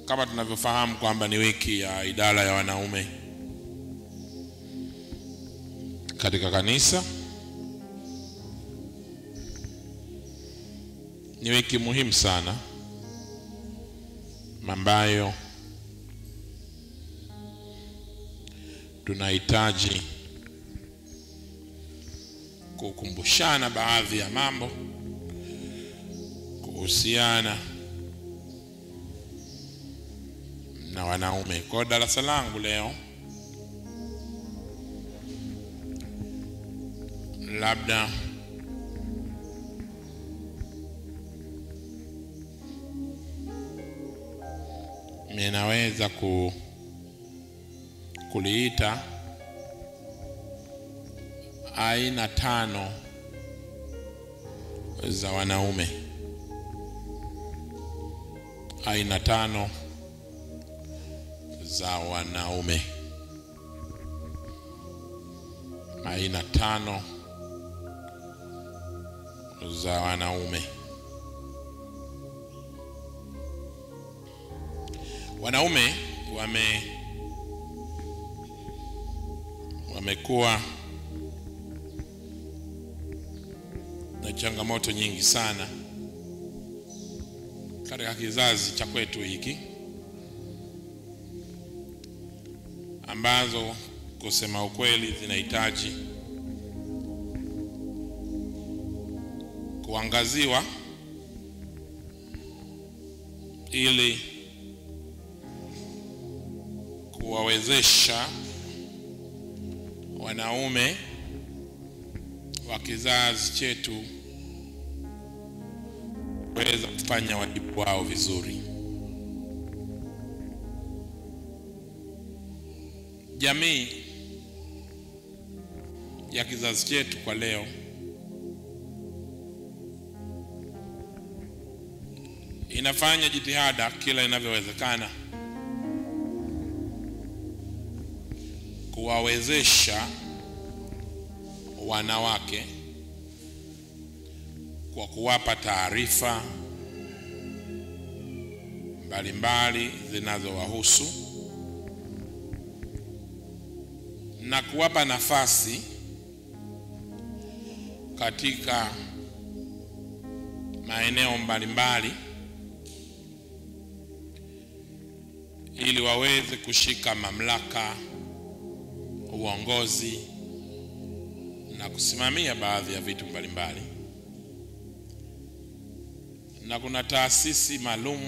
Kama tunavyofahamu kwamba ni wiki ya idara ya wanaume katika kanisa, ni wiki muhimu sana ambayo tunahitaji kukumbushana baadhi ya mambo kuhusiana na wanaume. Kwa darasa langu leo, labda ninaweza kuliita aina 5 za wanaume. Aina 5 za wanaume. Aina 5 za wanaume. Wanaume wamekuwa na changamoto nyingi sana katika kizazi cha kwetu hiki, ambazo kusema ukweli zinahitaji kuangaziwa ili kuwawezesha wanaume wa kizazi chetu kuweza kufanya wajibu wao vizuri. Jamii ya kizazi chetu kwa leo inafanya jitihada kila inavyowezekana kuwawezesha wanawake kwa kuwapa taarifa mbalimbali zinazowahusu na kuwapa nafasi katika maeneo mbalimbali ili waweze kushika mamlaka, uongozi na kusimamia baadhi ya vitu mbalimbali. Na kuna taasisi maalum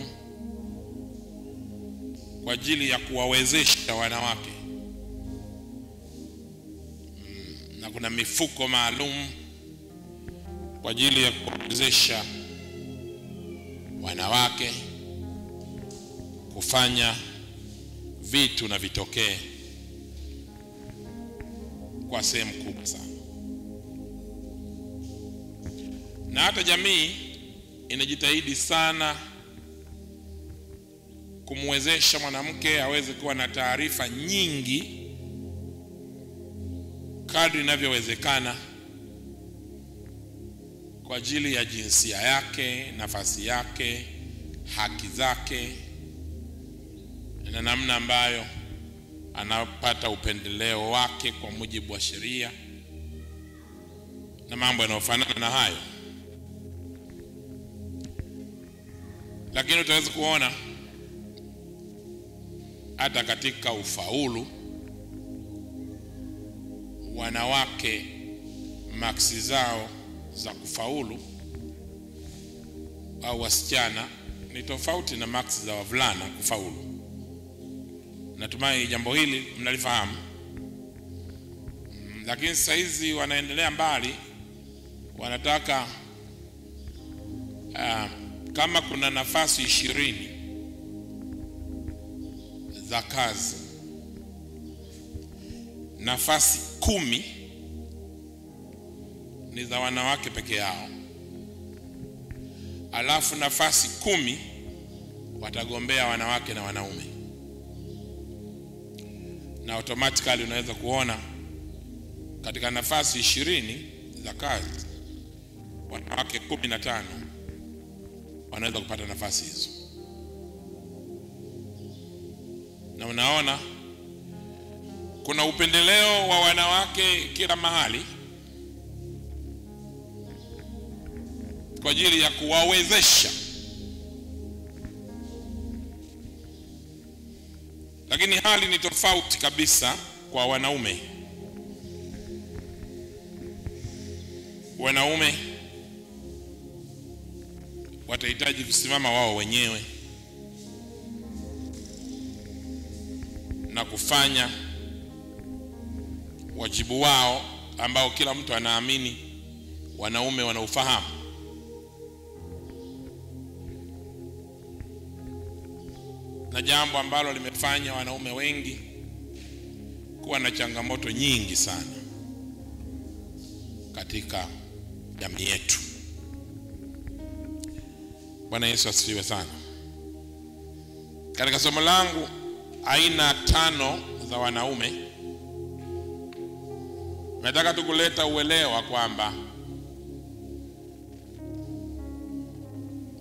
kwa ajili ya kuwawezesha wanawake, na kuna mifuko maalum kwa ajili ya kuwawezesha wanawake kufanya vitu na vitokee kwa sehemu kubwa sana. Na hata jamii inajitahidi sana kumwezesha mwanamke aweze kuwa na taarifa nyingi kadri inavyowezekana kwa ajili ya jinsia yake, nafasi yake, haki zake, na namna ambayo anapata upendeleo wake kwa mujibu wa sheria na mambo yanayofanana na hayo. Lakini utaweza kuona hata katika ufaulu, wanawake maksi zao za kufaulu au wasichana ni tofauti na maksi za wavulana kufaulu. Natumai jambo hili mnalifahamu. Lakini sasa hizi wanaendelea mbali, wanataka kama kuna nafasi 20 za kazi, nafasi 10 ni za wanawake peke yao, alafu nafasi 10 watagombea wanawake na wanaume. Na automatically unaweza kuona katika nafasi 20 za kazi, wanawake 15 wanaweza kupata nafasi hizo. Na unaona kuna upendeleo wa wanawake kila mahali kwa ajili ya kuwawezesha, lakini hali ni tofauti kabisa kwa wanaume. Wanaume watahitaji kusimama wao wenyewe na kufanya wajibu wao ambao kila mtu anaamini wanaume wanaufahamu. Na jambo ambalo limefanya wanaume wengi kuwa na changamoto nyingi sana katika jamii yetu. Bwana Yesu asifiwe sana. Katika somo langu aina 5 za wanaume, nataka tukuleta uelewa kwamba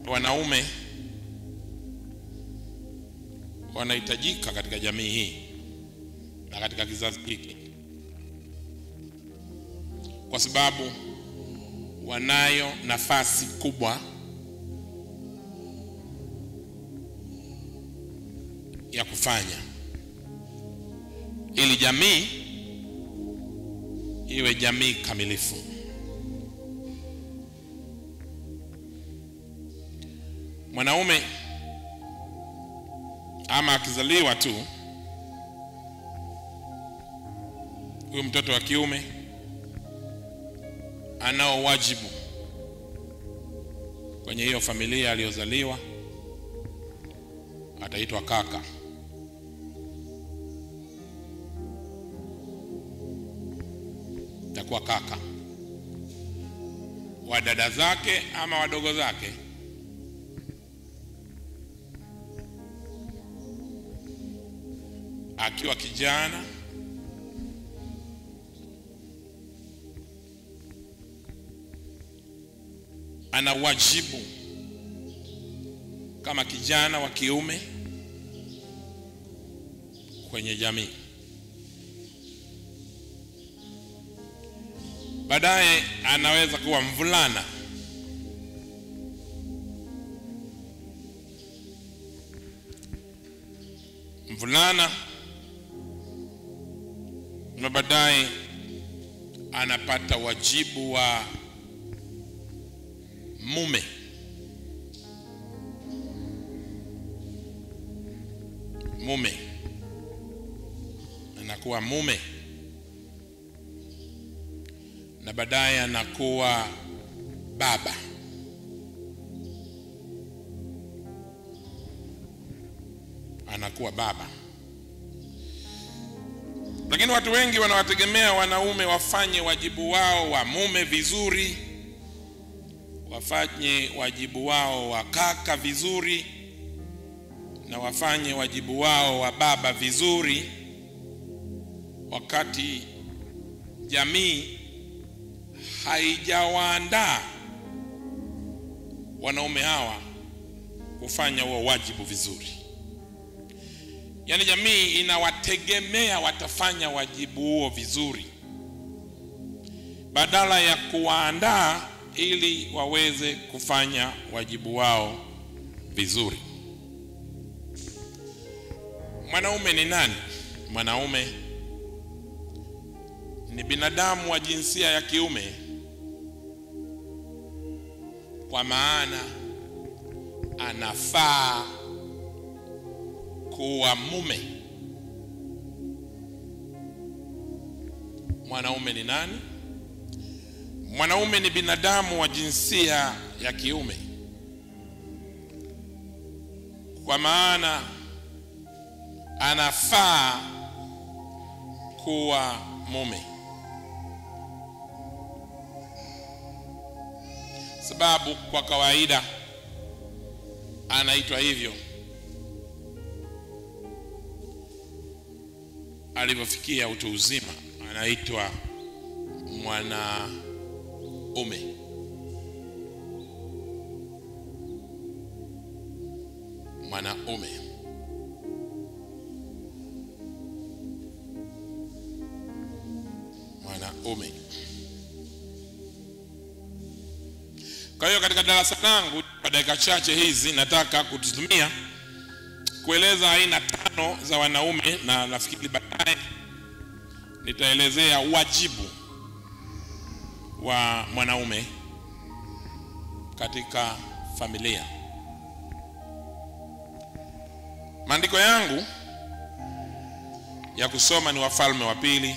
wanaume wanahitajika katika jamii hii na katika kizazi hiki, kwa sababu wanayo nafasi kubwa ya kufanya ili jamii iwe jamii kamilifu. Mwanaume ama akizaliwa tu, huyo mtoto wa kiume anao wajibu kwenye hiyo familia aliyozaliwa, ataitwa kaka. Atakuwa kaka wa dada zake ama wadogo zake. Akiwa kijana ana wajibu kama kijana wa kiume kwenye jamii. Baadaye anaweza kuwa mvulana, na baadaye anapata wajibu wa mume. Anakuwa mume, na baadaye anakuwa baba. Lakini watu wengi wanawategemea wanaume wafanye wajibu wao wa mume vizuri, wafanye wajibu wao wa kaka vizuri, na wafanye wajibu wao wa baba vizuri, wakati jamii haijawaandaa wanaume hawa kufanya huo wajibu vizuri. Yaani jamii inawategemea watafanya wajibu huo vizuri, badala ya kuwaandaa ili waweze kufanya wajibu wao vizuri. Mwanaume ni nani? Mwanaume ni binadamu wa jinsia ya kiume, kwa maana anafaa kuwa mume. Mwanaume ni nani? Mwanaume ni binadamu wa jinsia ya kiume, kwa maana anafaa kuwa mume. Sababu kwa kawaida anaitwa hivyo alivyofikia utu uzima, anaitwa mwanaume. wanaume. Kwa hiyo katika darasa langu kwa dakika chache hizi nataka kutumia kueleza aina 5 za wanaume, na nafikiri baadaye nitaelezea wajibu wa mwanaume katika familia. Maandiko yangu ya kusoma ni Wafalme wa Pili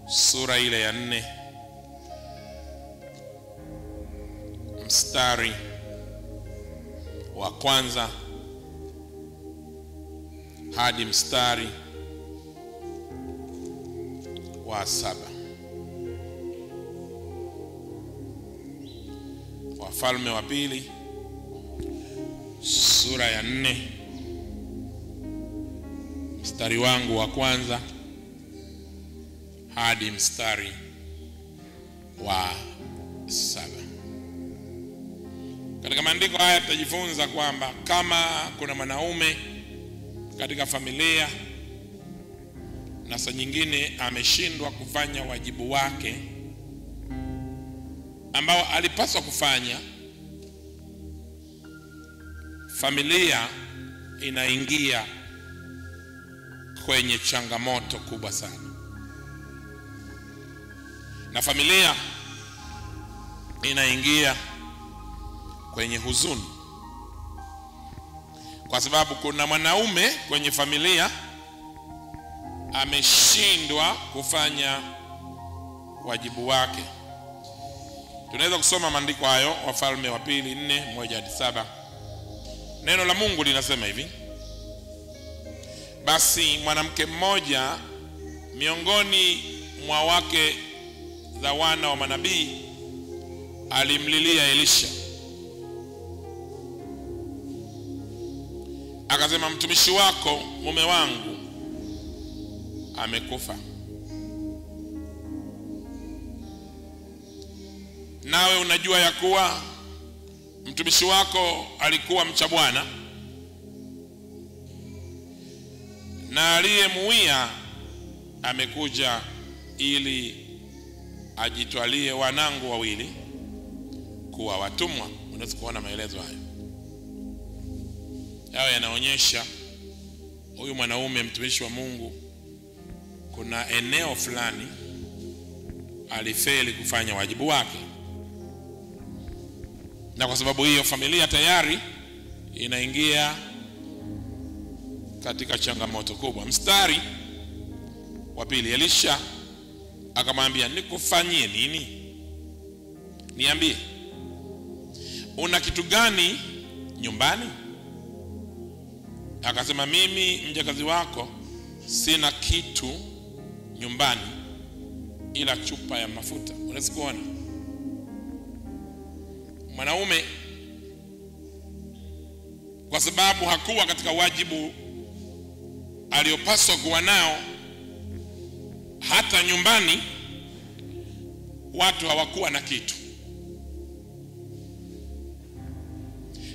sura ile ya 4 mstari wa 1 hadi mstari wa 7. Wafalme wa Pili sura ya 4 mstari wangu wa 1 hadi mstari wa 7. Katika maandiko haya tutajifunza kwamba kama kuna mwanaume katika familia na saa nyingine ameshindwa kufanya wajibu wake ambao alipaswa kufanya, familia inaingia kwenye changamoto kubwa sana, na familia inaingia kwenye huzuni, kwa sababu kuna mwanaume kwenye familia ameshindwa kufanya wajibu wake. Tunaweza kusoma maandiko hayo, Wafalme wa Pili 4:1 hadi 7. Neno la Mungu linasema hivi: basi mwanamke mmoja miongoni mwa wake za wana wa manabii alimlilia Elisha, akasema, mtumishi wako mume wangu amekufa, nawe unajua ya kuwa mtumishi wako alikuwa mcha Bwana, na aliyemuia amekuja ili ajitwalie wanangu wawili kuwa watumwa. Unaweza kuona maelezo hayo. Hayo yanaonyesha huyu mwanaume mtumishi wa Mungu kuna eneo fulani alifeli kufanya wajibu wake, na kwa sababu hiyo familia tayari inaingia katika changamoto kubwa. Mstari wa 2, Elisha akamwambia, nikufanyie nini? Niambie, una kitu gani nyumbani? Akasema, mimi mjakazi wako sina kitu nyumbani ila chupa ya mafuta. Unaweza kuona mwanaume, kwa sababu hakuwa katika wajibu aliopaswa kuwa nao, hata nyumbani watu hawakuwa na kitu.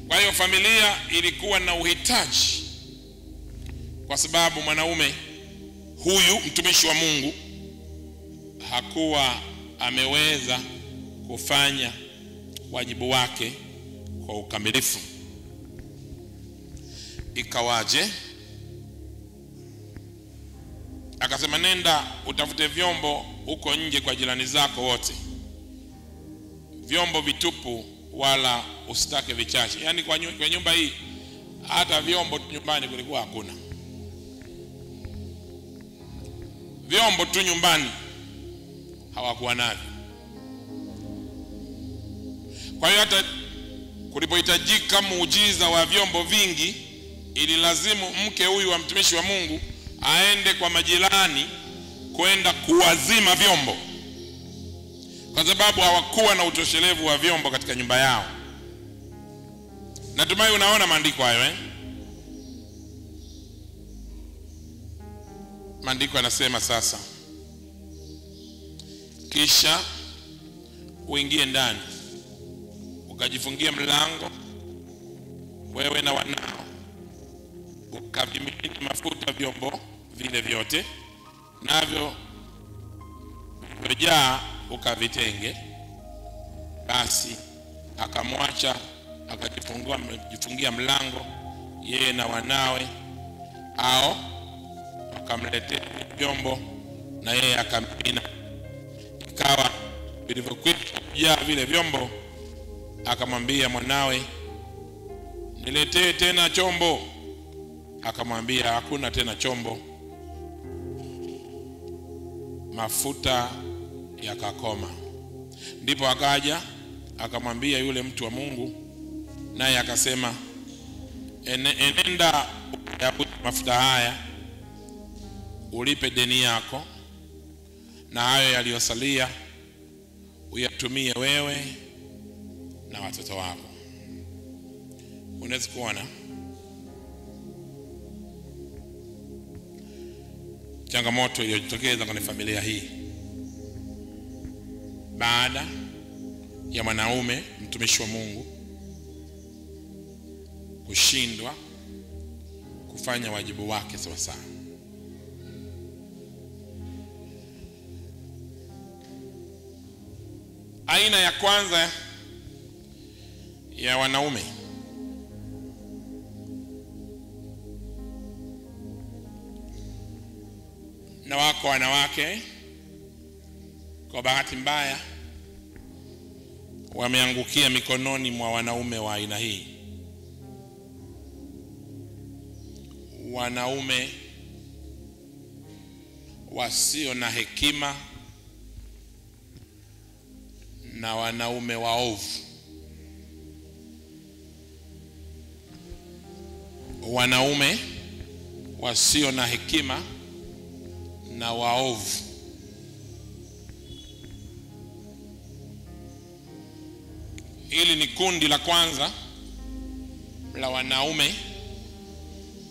Kwa hiyo familia ilikuwa na uhitaji, kwa sababu mwanaume huyu mtumishi wa Mungu hakuwa ameweza kufanya wajibu wake kwa ukamilifu. Ikawaje? Akasema, nenda utafute vyombo huko nje kwa jirani zako wote, vyombo vitupu wala usitake vichache. Yaani kwa nyumba hii hata vyombo nyumbani kulikuwa hakuna. Vyombo tu nyumbani hawakuwa navyo. Kwa hiyo hata kulipohitajika muujiza wa vyombo vingi, ili lazimu mke huyu wa mtumishi wa Mungu aende kwa majirani kwenda kuwazima vyombo, kwa sababu hawakuwa na utoshelevu wa vyombo katika nyumba yao. Natumai unaona maandiko hayo, Maandiko yanasema sasa, kisha uingie ndani ukajifungia mlango, wewe na wanao, ukavimimina mafuta vyombo vile vyote, navyo vijaa ukavitenge. Basi akamwacha akajifungia mlango, yeye na wanawe, au akamletea vyombo na yeye akamimina. Ikawa vilivyokwisha kujaa vile vyombo, akamwambia mwanawe, niletee tena chombo. Akamwambia, hakuna tena chombo. Mafuta yakakoma. Ndipo akaja akamwambia yule mtu wa Mungu, naye akasema, enenda uyauze mafuta haya, ulipe deni yako, na hayo yaliyosalia uyatumie wewe na watoto wako. Unaweza kuona changamoto iliyojitokeza kwenye familia hii baada ya mwanaume mtumishi wa Mungu kushindwa kufanya wajibu wake sawa sawa. Aina ya kwanza ya wanaume na wako wanawake, kwa bahati mbaya wameangukia mikononi mwa wanaume wa aina hii. Wanaume wasio na hekima na wanaume waovu. Wanaume wasio na hekima na waovu. Hili ni kundi la kwanza la wanaume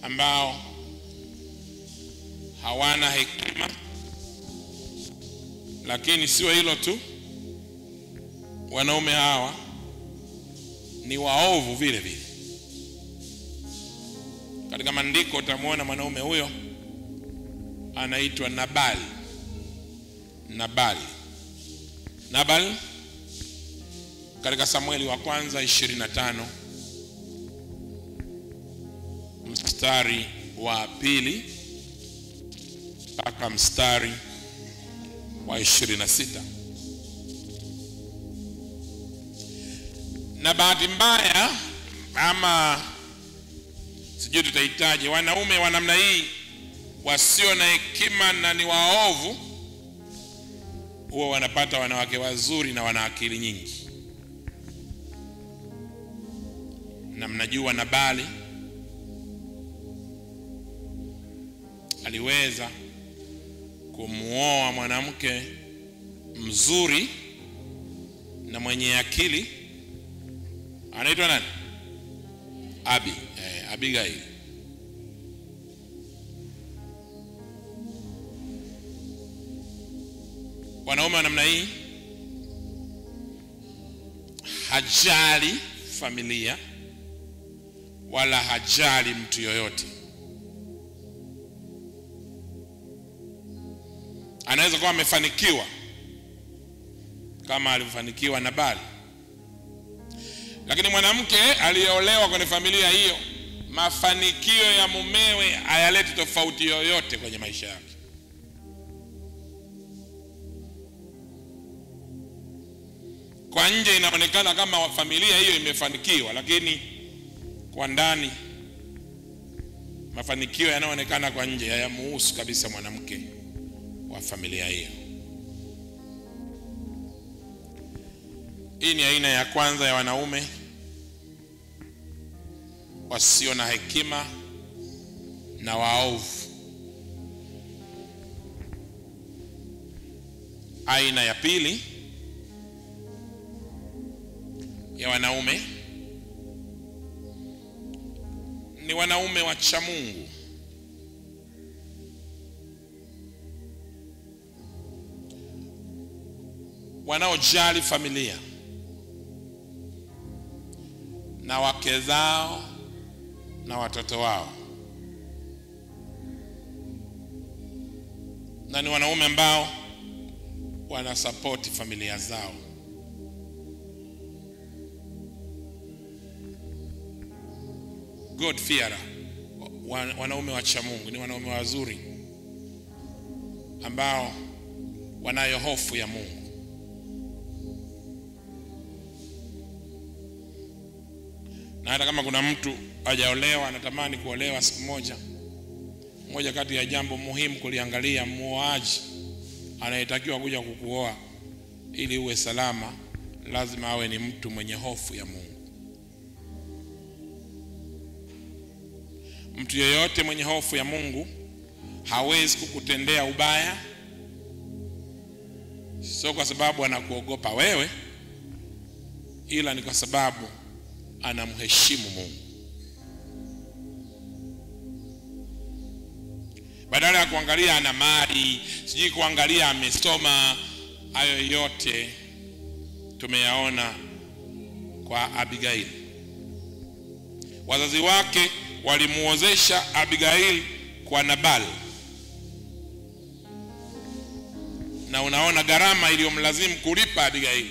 ambao hawana hekima. Lakini sio hilo tu, wanaume hawa ni waovu vile vile. Katika maandiko utamuona mwanaume huyo anaitwa Nabali. Nabali katika Samueli wa kwanza 25 mstari wa 2 mpaka mstari wa 26. Na bahati mbaya, ama sijui tutahitaji, wanaume wa namna hii wasio na hekima na ni waovu huwa wanapata wanawake wazuri na wana akili nyingi. Na mnajua Nabali aliweza kumuoa mwanamke mzuri na mwenye akili, anaitwa nani? Abigail. Wanaume wa namna hii hajali familia wala hajali mtu yoyote. Anaweza kuwa amefanikiwa kama alivyofanikiwa Nabali, lakini mwanamke aliyeolewa kwenye familia hiyo, mafanikio ya mumewe hayaleti tofauti yoyote kwenye maisha yake. Kwa nje inaonekana kama familia hiyo imefanikiwa, lakini kwa ndani mafanikio yanayoonekana kwa nje hayamuhusu kabisa mwanamke wa familia hiyo. Hii ni aina ya kwanza ya wanaume wasio na hekima na waovu. Aina ya pili ya wanaume ni wanaume wacha Mungu. Wanaojali familia na wake zao na watoto wao. na ni wanaume ambao wana support familia zao. God fearer, wanaume wacha Mungu, ni wanaume wazuri ambao wanayo hofu ya Mungu. Na hata kama kuna mtu hajaolewa anatamani kuolewa siku moja, moja kati ya jambo muhimu kuliangalia, muoaji anayetakiwa kuja kukuoa ili uwe salama, lazima awe ni mtu mwenye hofu ya Mungu. Mtu yeyote mwenye hofu ya Mungu hawezi kukutendea ubaya, sio kwa sababu anakuogopa wewe, ila ni kwa sababu anamheshimu Mungu. Badala ya kuangalia ana mali, sijui kuangalia amesoma, hayo yote tumeyaona kwa Abigail. Wazazi wake walimuozesha Abigail kwa Nabal, na unaona gharama iliyomlazimu kulipa Abigail.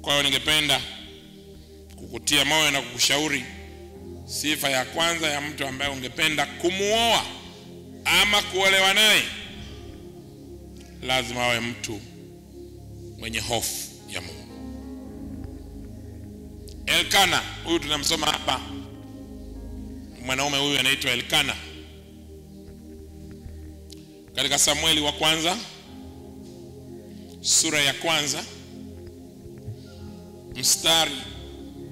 Kwa hiyo ningependa kukutia moyo na kukushauri, sifa ya kwanza ya mtu ambaye ungependa kumuoa ama kuolewa naye, lazima awe mtu mwenye hofu ya Mungu. Elkana, huyu tunamsoma hapa, mwanaume huyu anaitwa Elkana katika Samueli wa kwanza sura ya kwanza mstari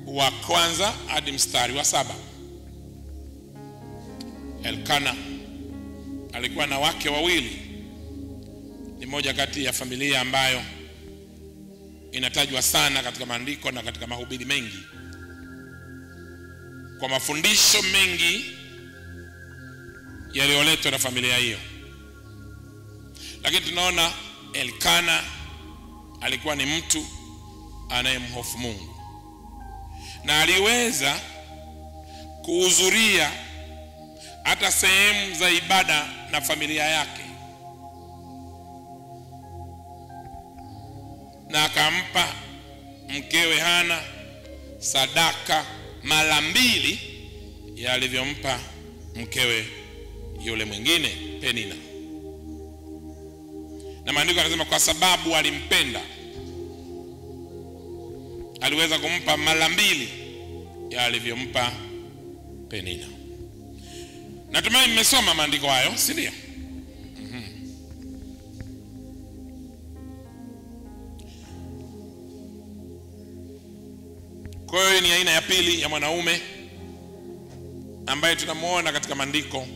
wa kwanza hadi mstari wa 7. Elkana alikuwa na wake wawili. Ni moja kati ya familia ambayo inatajwa sana katika maandiko na katika mahubiri mengi, kwa mafundisho mengi yaliyoletwa na familia hiyo. Lakini tunaona Elkana alikuwa ni mtu anayemhofu Mungu, na aliweza kuhudhuria hata sehemu za ibada na familia yake, na akampa mkewe Hana sadaka mara 2 ya alivyompa mkewe yule mwingine Penina. Na maandiko yanasema kwa sababu alimpenda, aliweza kumpa mara 2 ya alivyompa Penina. Natumai mmesoma maandiko hayo, si ndio? Kwa hiyo ni aina ya pili ya mwanaume ambaye tunamuona katika maandiko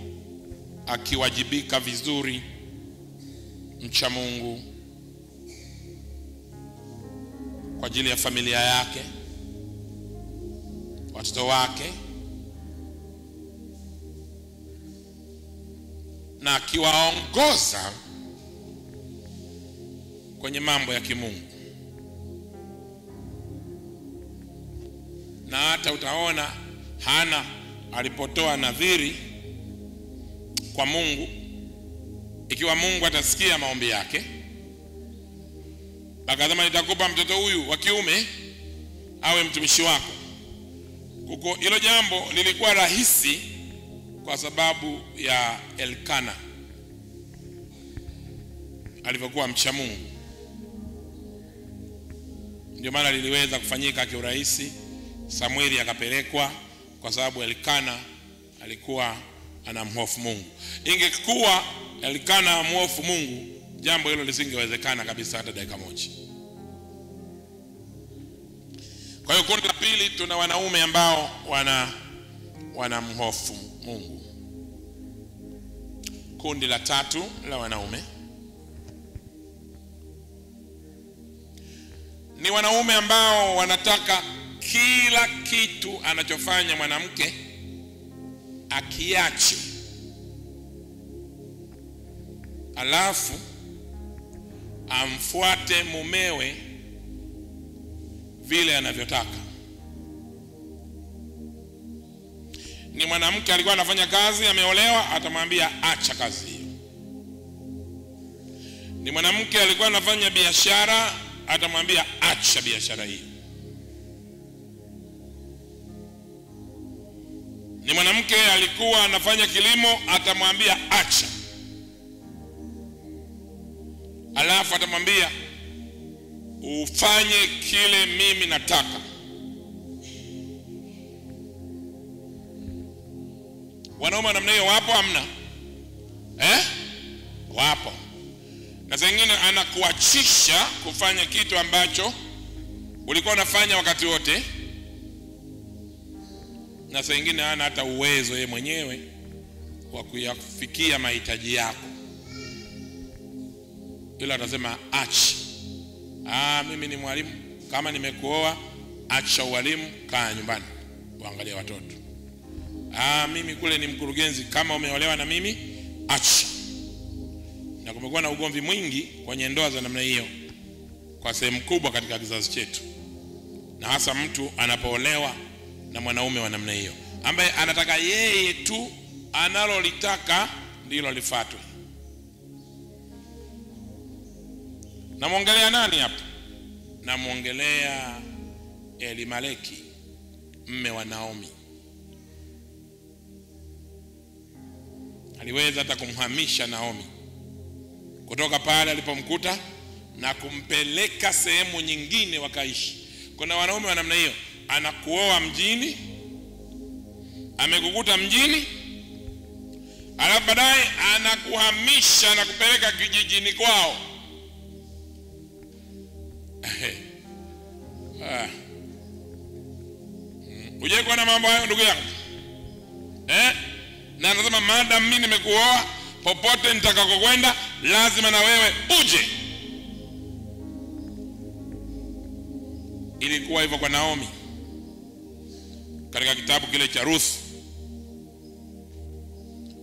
akiwajibika vizuri, mcha Mungu kwa ajili ya familia yake, watoto wake, na akiwaongoza kwenye mambo ya kimungu. Na hata utaona Hana alipotoa nadhiri kwa Mungu, ikiwa Mungu atasikia maombi yake, akasema nitakupa mtoto huyu wa kiume awe mtumishi wako. Kuko hilo jambo lilikuwa rahisi kwa sababu ya Elkana alivyokuwa mcha Mungu. Ndio maana liliweza kufanyika kiurahisi. Samueli akapelekwa kwa sababu Elkana alikuwa anamhofu Mungu. Ingekuwa Elkana hamhofu Mungu, jambo hilo lisingewezekana kabisa hata dakika moja. Kwa hiyo kundi la pili, tuna wanaume ambao wanamhofu Mungu. Kundi la tatu la wanaume ni wanaume ambao wanataka kila kitu anachofanya mwanamke akiache, alafu amfuate mumewe vile anavyotaka. ni mwanamke alikuwa anafanya kazi, ameolewa, atamwambia acha kazi hiyo. Ni mwanamke alikuwa anafanya biashara, atamwambia acha biashara hiyo. Ni mwanamke alikuwa anafanya kilimo, atamwambia acha. Alafu atamwambia ufanye kile mimi nataka. Wanaume namna hiyo wapo hamna? Wapo. Na zingine anakuachisha kufanya kitu ambacho ulikuwa unafanya wakati wote, na zingine hana hata uwezo yeye mwenyewe wa kuyafikia mahitaji yako, ila atasema acha. Mimi ni mwalimu, kama nimekuoa acha ualimu, kaa nyumbani uangalie watoto. Mimi kule ni mkurugenzi, kama umeolewa na mimi acha. Na kumekuwa na ugomvi mwingi kwenye ndoa za namna hiyo kwa sehemu kubwa katika kizazi chetu, na hasa mtu anapoolewa na mwanaume wa namna hiyo ambaye anataka yeye tu analolitaka ndilo lifuatwe. Namuongelea nani hapa? Namuongelea Elimeleki, mme wa Naomi. Aliweza hata kumhamisha Naomi kutoka pale alipomkuta na kumpeleka sehemu nyingine wakaishi. Kuna wanaume wa namna hiyo, anakuoa mjini, amekukuta mjini, alafu baadaye anakuhamisha na kupeleka kijijini kwao. Uje kuona mambo hayo ndugu yangu? Na anasema madam mimi nimekuoa, popote nitakakokwenda lazima na wewe uje. Ilikuwa hivyo kwa Naomi katika kitabu kile cha Ruth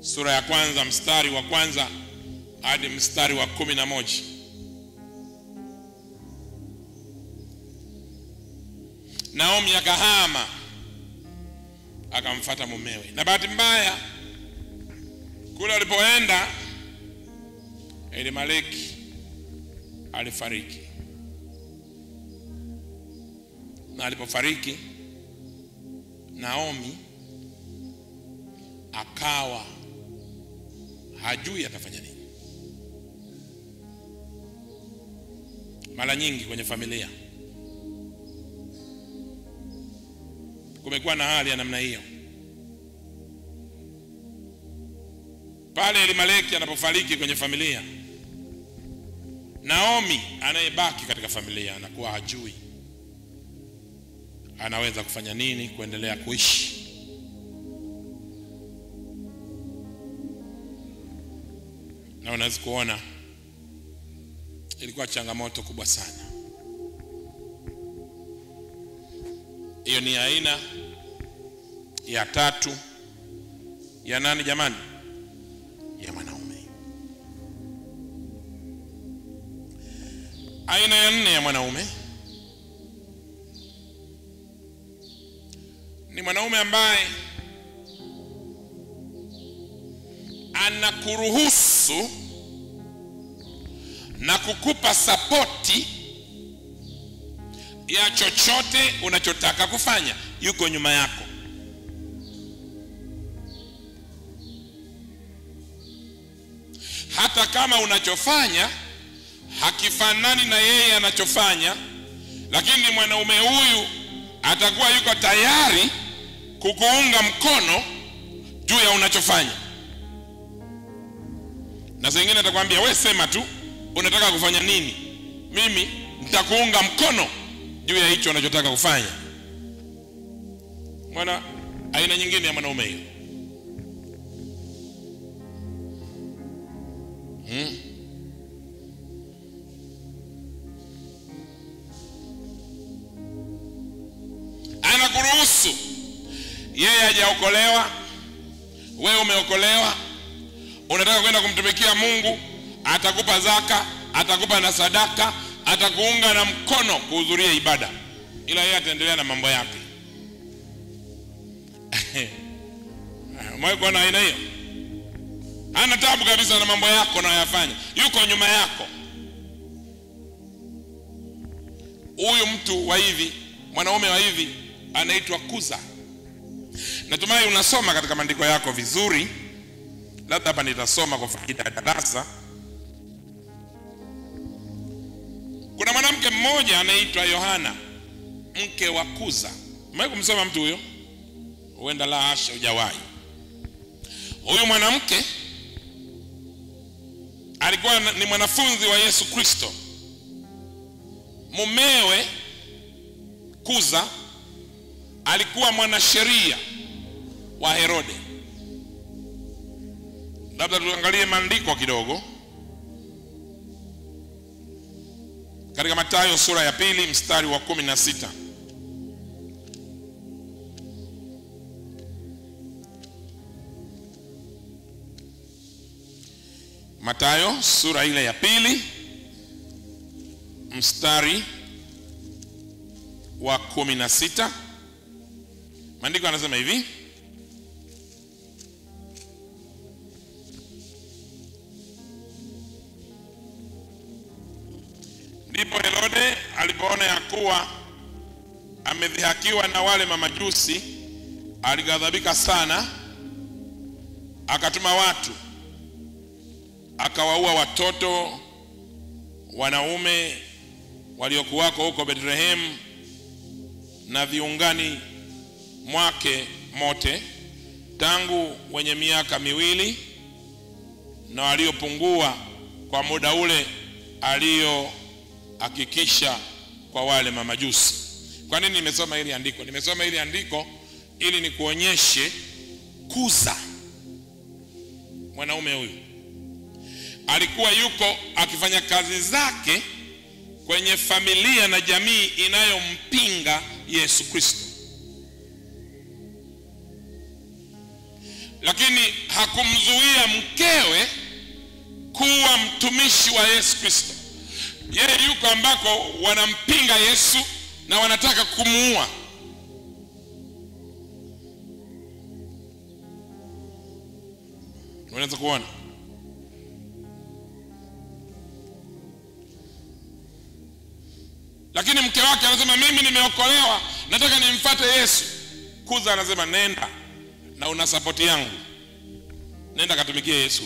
sura ya kwanza mstari wa kwanza hadi mstari wa 11. Naomi akahama akamfuata mumewe, na bahati mbaya kule alipoenda Elimeleki alifariki. Na alipofariki Naomi akawa hajui atafanya nini. Mara nyingi kwenye familia kumekuwa na hali ya namna hiyo. Pale Elimeleki anapofariki kwenye familia, Naomi anayebaki katika familia anakuwa hajui anaweza kufanya nini kuendelea kuishi. Na unaweza kuona ilikuwa changamoto kubwa sana. Hiyo ni aina ya tatu ya nani jamani? Ya mwanaume. Aina ya 4 ya mwanaume ni mwanaume ambaye anakuruhusu na kukupa sapoti ya chochote unachotaka kufanya. Yuko nyuma yako. Hata kama unachofanya hakifanani na yeye anachofanya, lakini mwanaume huyu atakuwa yuko tayari kukuunga mkono juu ya unachofanya. Na zingine atakwambia wewe sema tu unataka kufanya nini, mimi nitakuunga mkono juu ya hicho unachotaka kufanya. Mwana aina nyingine ya mwanaume hiyo. Anakuruhusu. Yeye hajaokolewa, wewe umeokolewa, unataka kwenda kumtumikia Mungu, atakupa zaka, atakupa na sadaka, atakuunga na mkono kuhudhuria ibada, ila yeye ataendelea na mambo yake. Mweko na aina hiyo. Hana tabu kabisa na mambo yako unayofanya. Yuko nyuma yako. Huyu mtu wa hivi, mwanaume wa hivi anaitwa Kuza. Natumai unasoma katika maandiko yako vizuri. Labda hapa nitasoma kwa faida ya darasa. Kuna mwanamke mmoja anaitwa Yohana, mke wa Kuza. Umewahi kumsoma mtu huyo? Huenda la hasha hujawahi. Huyu mwanamke alikuwa ni mwanafunzi wa Yesu Kristo. Mumewe Kuza alikuwa mwanasheria wa Herode. Labda tuangalie maandiko kidogo. Katika Mathayo sura ya 2 mstari wa 16. Mathayo sura ile ya 2 mstari wa 16. Maandiko yanasema hivi: ndipo Herode alipoona ya kuwa amedhihakiwa na wale mamajusi, alighadhabika sana, akatuma watu, akawaua watoto wanaume waliokuwako huko Bethlehem na viungani mwake mote, tangu wenye miaka 2 na waliopungua, kwa muda ule aliohakikisha kwa wale mamajusi. Kwa nini nimesoma hili andiko? Nimesoma hili andiko ili nikuonyeshe Kuza, mwanaume huyu alikuwa yuko akifanya kazi zake kwenye familia na jamii inayompinga Yesu Kristo, lakini hakumzuia mkewe kuwa mtumishi wa Yesu Kristo. Yeye yuko ambako wanampinga Yesu na wanataka kumuua. Unaweza kuona lakini mke wake anasema mimi nimeokolewa, nataka nimfuate Yesu. Kuza anasema nenda na una support yangu, nenda katumikie Yesu.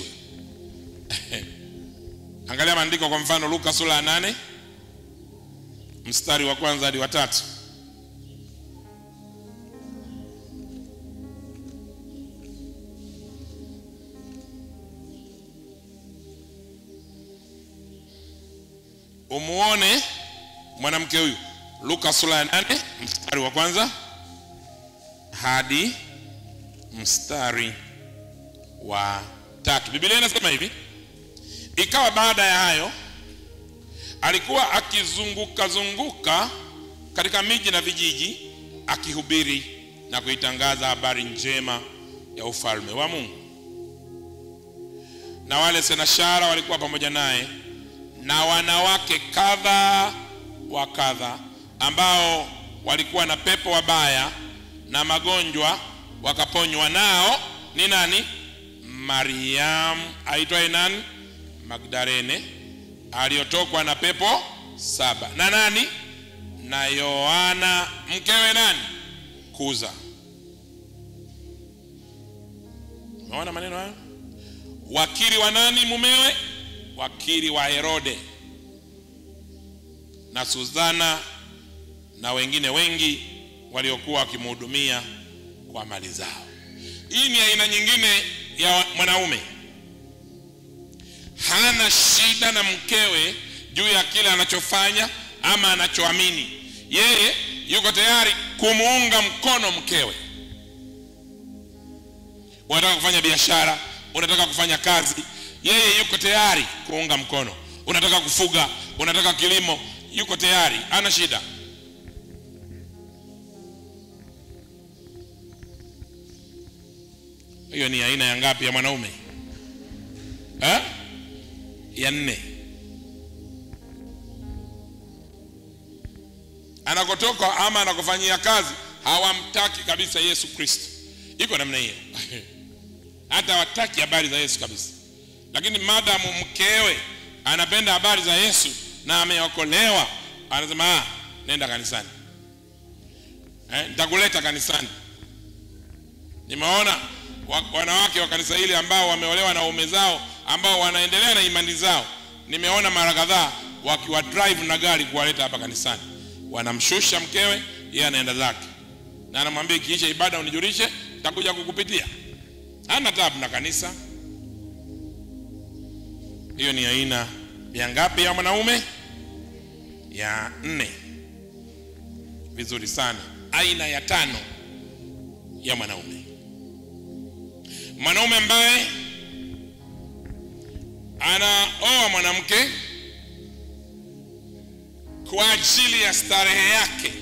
Angalia maandiko, kwa mfano Luka sura ya 8 mstari wa 1 hadi wa 3. Umuone mwanamke huyu. Luka sura ya 8 mstari wa 1 hadi mstari wa 3. Biblia inasema hivi: ikawa baada ya hayo, alikuwa akizunguka katika miji na vijiji, akihubiri na kuitangaza habari njema ya ufalme wa Mungu. Na wale senashara walikuwa pamoja naye, na wanawake kadha wa kadha ambao walikuwa na pepo wabaya na magonjwa wakaponywa. Nao ni nani? Mariamu aitwaye nani? Magdalene, aliyotokwa na pepo 7. Na nani? Na Yohana mkewe nani? Kuza. Unaona maneno hayo? Wakili wa nani mumewe? Wakili wa Herode. Na Suzana na wengine wengi waliokuwa wakimhudumia kwa mali zao. Hii ni aina nyingine ya mwanaume. Hana shida na mkewe juu ya kile anachofanya ama anachoamini. Yeye yuko tayari kumuunga mkono mkewe. Unataka kufanya biashara, unataka kufanya kazi, yeye yuko tayari kuunga mkono. Unataka kufuga, unataka kilimo, yuko tayari, hana shida. Hiyo ni aina ya ngapi ya mwanaume? Ya 4. Anakotoka ama anakofanyia kazi hawamtaki kabisa Yesu Kristo. Iko namna hiyo. hata wataki habari za Yesu kabisa. Lakini madamu mkewe anapenda habari za Yesu na ameokolewa, anasema nenda kanisani, nitakuleta kanisani. Nimeona wanawake wa kanisa hili ambao wameolewa na waume zao ambao wanaendelea na imani zao, nimeona mara kadhaa wakiwa drive na gari kuwaleta hapa kanisani. Wanamshusha mkewe, yeye anaenda zake, na anamwambia ikiisha ibada unijulishe, nitakuja kukupitia. Hana tabu na kanisa. Hiyo ni aina ya ngapi ya mwanaume? Ya 4. Vizuri sana. Aina ya 5 ya mwanaume. Mwanaume ambaye anaoa mwanamke kwa ajili ya starehe yake,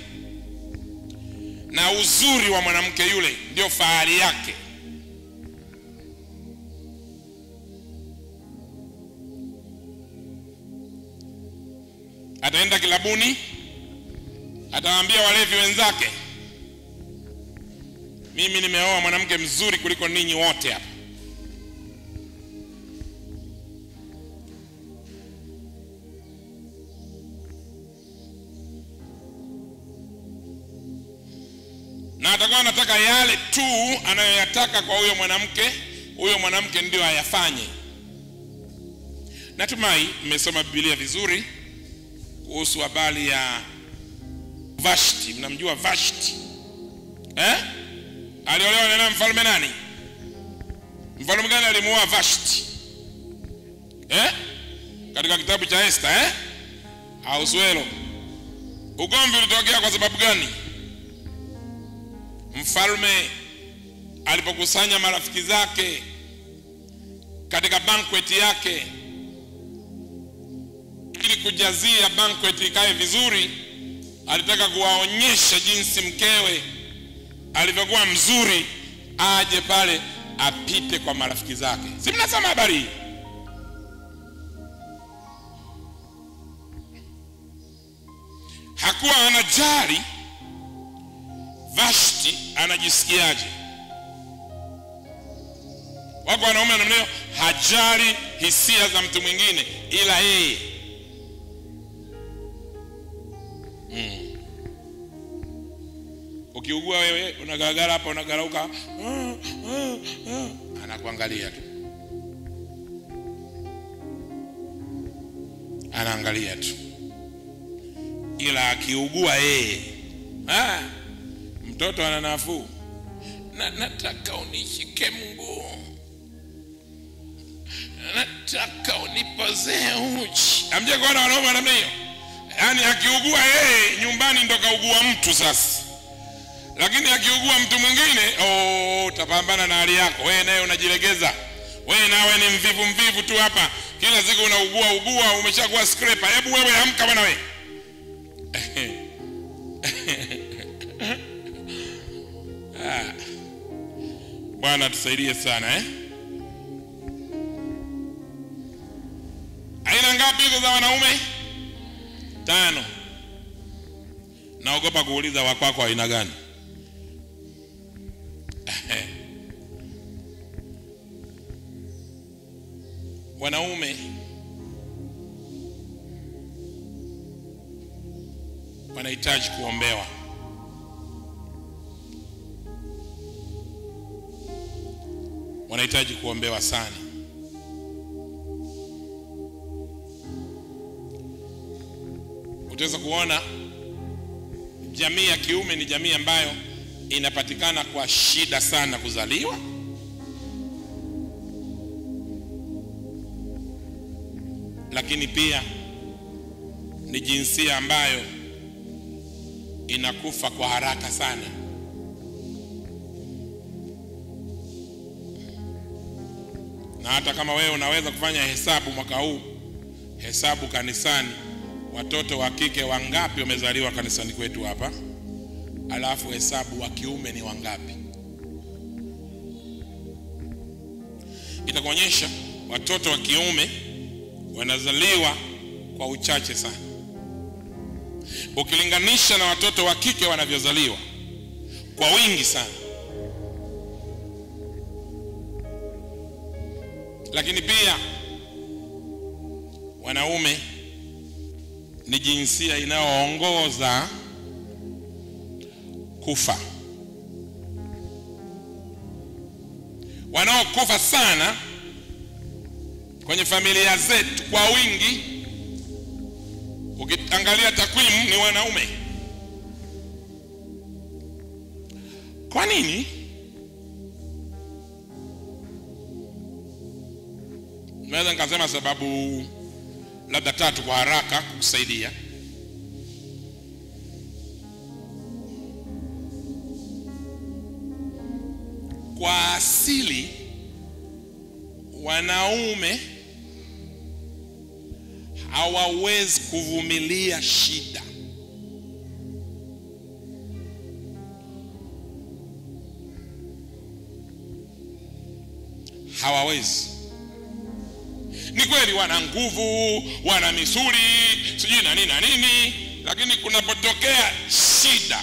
na uzuri wa mwanamke yule ndio fahari yake. Ataenda kilabuni, atawaambia walevi wenzake, mimi nimeoa mwanamke mzuri kuliko ninyi wote hapa. Na atakuwa anataka yale tu anayoyataka kwa huyo mwanamke ndio ayafanye. Natumai mmesoma Biblia vizuri kuhusu habari ya Vashti. Mnamjua Vashti? Aliolewa na mfalme nani? Mfalme gani alimuoa Vashti? Katika kitabu cha Esther, Ahasuero. Ugomvi ulitokea kwa sababu gani? Mfalme alipokusanya marafiki zake katika banquet yake ili kujazia banquet ikae vizuri, alitaka kuwaonyesha jinsi mkewe alivyokuwa mzuri, aje pale apite kwa marafiki zake. Si mnasoma habari hii? Hakuwa anajali Vashti anajisikiaje. Wako wanaume namna hiyo, hajali hisia za mtu mwingine ila yeye. Ukiugua wewe unagaragara hapa, unagarauka, anakuangalia tu, anaangalia tu. Ila akiugua yeye, mtoto ana nafuu, nataka unishike mguu, nataka unipozee uchi. Amje kuona wanaume namna hiyo? Yaani akiugua yeye nyumbani ndo kaugua mtu sasa. Lakini akiugua mtu mwingine, utapambana na hali yako. Wewe naye unajilegeza. Wewe nawe ni mvivu tu hapa. Kila siku unaugua, umeshakuwa scraper. Hebu wewe amka bwana wewe. Bwana tusaidie sana. Aina ngapi hizo za wanaume? 5. Naogopa kuuliza wakwako aina gani. Wanaume wanahitaji kuombewa. Wanahitaji kuombewa sana. Utaweza kuona jamii ya kiume ni jamii ambayo inapatikana kwa shida sana kuzaliwa. Lakini pia ni jinsia ambayo inakufa kwa haraka sana. Na hata kama wewe unaweza kufanya hesabu mwaka huu, hesabu kanisani, watoto wa kike wangapi wamezaliwa kanisani kwetu hapa, alafu hesabu wa kiume ni wangapi. Itakuonyesha watoto wa kiume wanazaliwa kwa uchache sana ukilinganisha na watoto wa kike wanavyozaliwa kwa wingi sana. Lakini pia wanaume ni jinsia inayoongoza kufa. Wanaokufa sana kwenye familia zetu kwa wingi, ukiangalia takwimu, ni wanaume. Kwa nini? Naweza nikasema sababu labda 3 kwa haraka kukusaidia. Kwa asili wanaume hawawezi kuvumilia shida. Hawawezi. Ni kweli wana nguvu, wana misuli, sijui na nini, lakini kunapotokea shida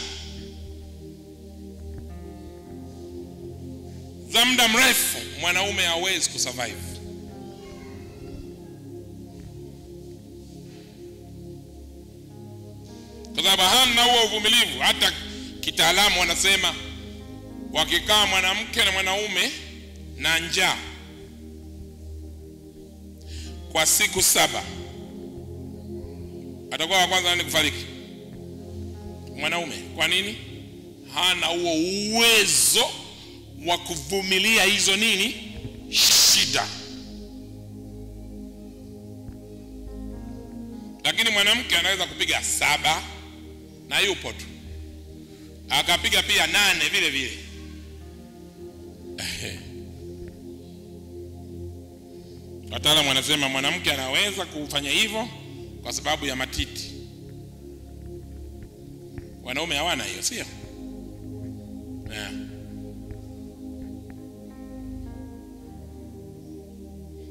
za muda mrefu, mwanaume hawezi kusurvive. Kwa sababu hana huo uvumilivu. Hata kitaalamu wanasema wakikaa mwanamke na mwanaume na njaa kwa siku 7, atakuwa wa kwanza nani kufariki? Mwanaume. Kwa nini? Hana huo uwezo wa kuvumilia hizo shida. Lakini mwanamke anaweza kupiga 7 na yupo tu, akapiga pia 8 vile vile. Wataalamu wanasema mwanamke anaweza kufanya hivyo kwa sababu ya matiti. Wanaume hawana hiyo, sio?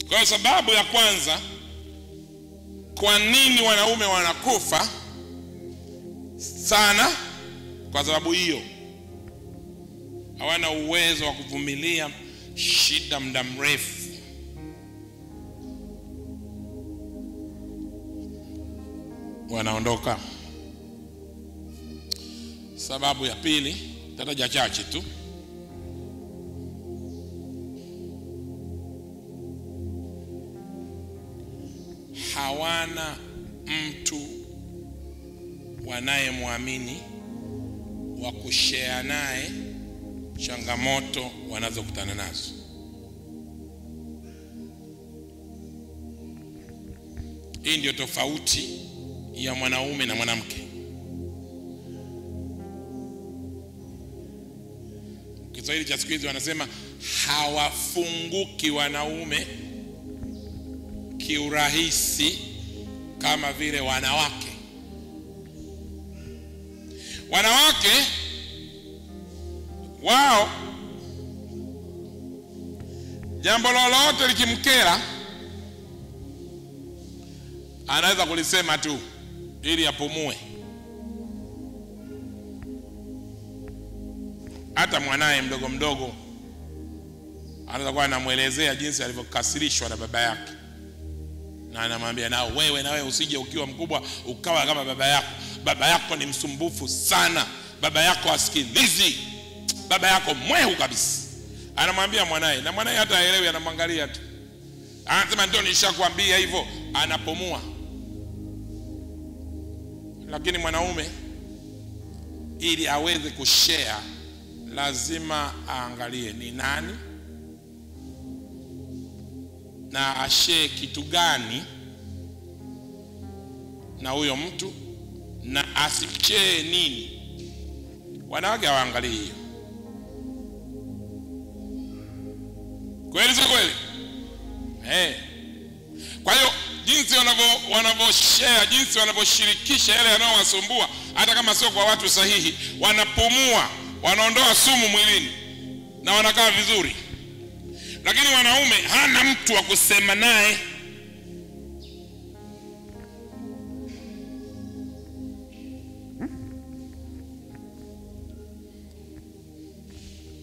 Kwa sababu ya kwanza, kwa nini wanaume wanakufa sana? Kwa sababu hiyo, hawana uwezo wa kuvumilia shida muda mrefu. Wanaondoka. Sababu ya pili, tataja chache tu. Hawana mtu wanayemwamini wa kushare naye changamoto wanazokutana nazo. Hii ndio tofauti ya mwanaume na mwanamke. Kiswahili cha siku hizi wanasema hawafunguki wanaume kiurahisi kama vile wanawake. Wanawake wao, jambo lolote likimkera anaweza kulisema tu ili apumue. Hata mwanae mdogo mdogo anaweza kuwa anamuelezea jinsi alivyokasirishwa na baba yake, na anamwambia, na wewe usije ukiwa mkubwa ukawa kama baba yako. Baba yako ni msumbufu sana, baba yako asikilizi, baba yako mwehu kabisa. Anamwambia mwanae, na mwanae hata haelewi, anamwangalia tu. Anasema ndio nishakwambia hivyo, anapumua. Lakini mwanaume ili aweze kushare lazima aangalie ni nani na ashare kitu gani na huyo mtu, na asishare nini. Wanawake hawaangalii hiyo. Kweli sio kweli? Kwa hiyo jinsi wanavyoshare, jinsi wanavyoshirikisha yale yanayowasumbua, hata kama sio kwa watu sahihi, wanapumua, wanaondoa sumu mwilini na wanakaa vizuri. Lakini wanaume hana mtu wa kusema naye.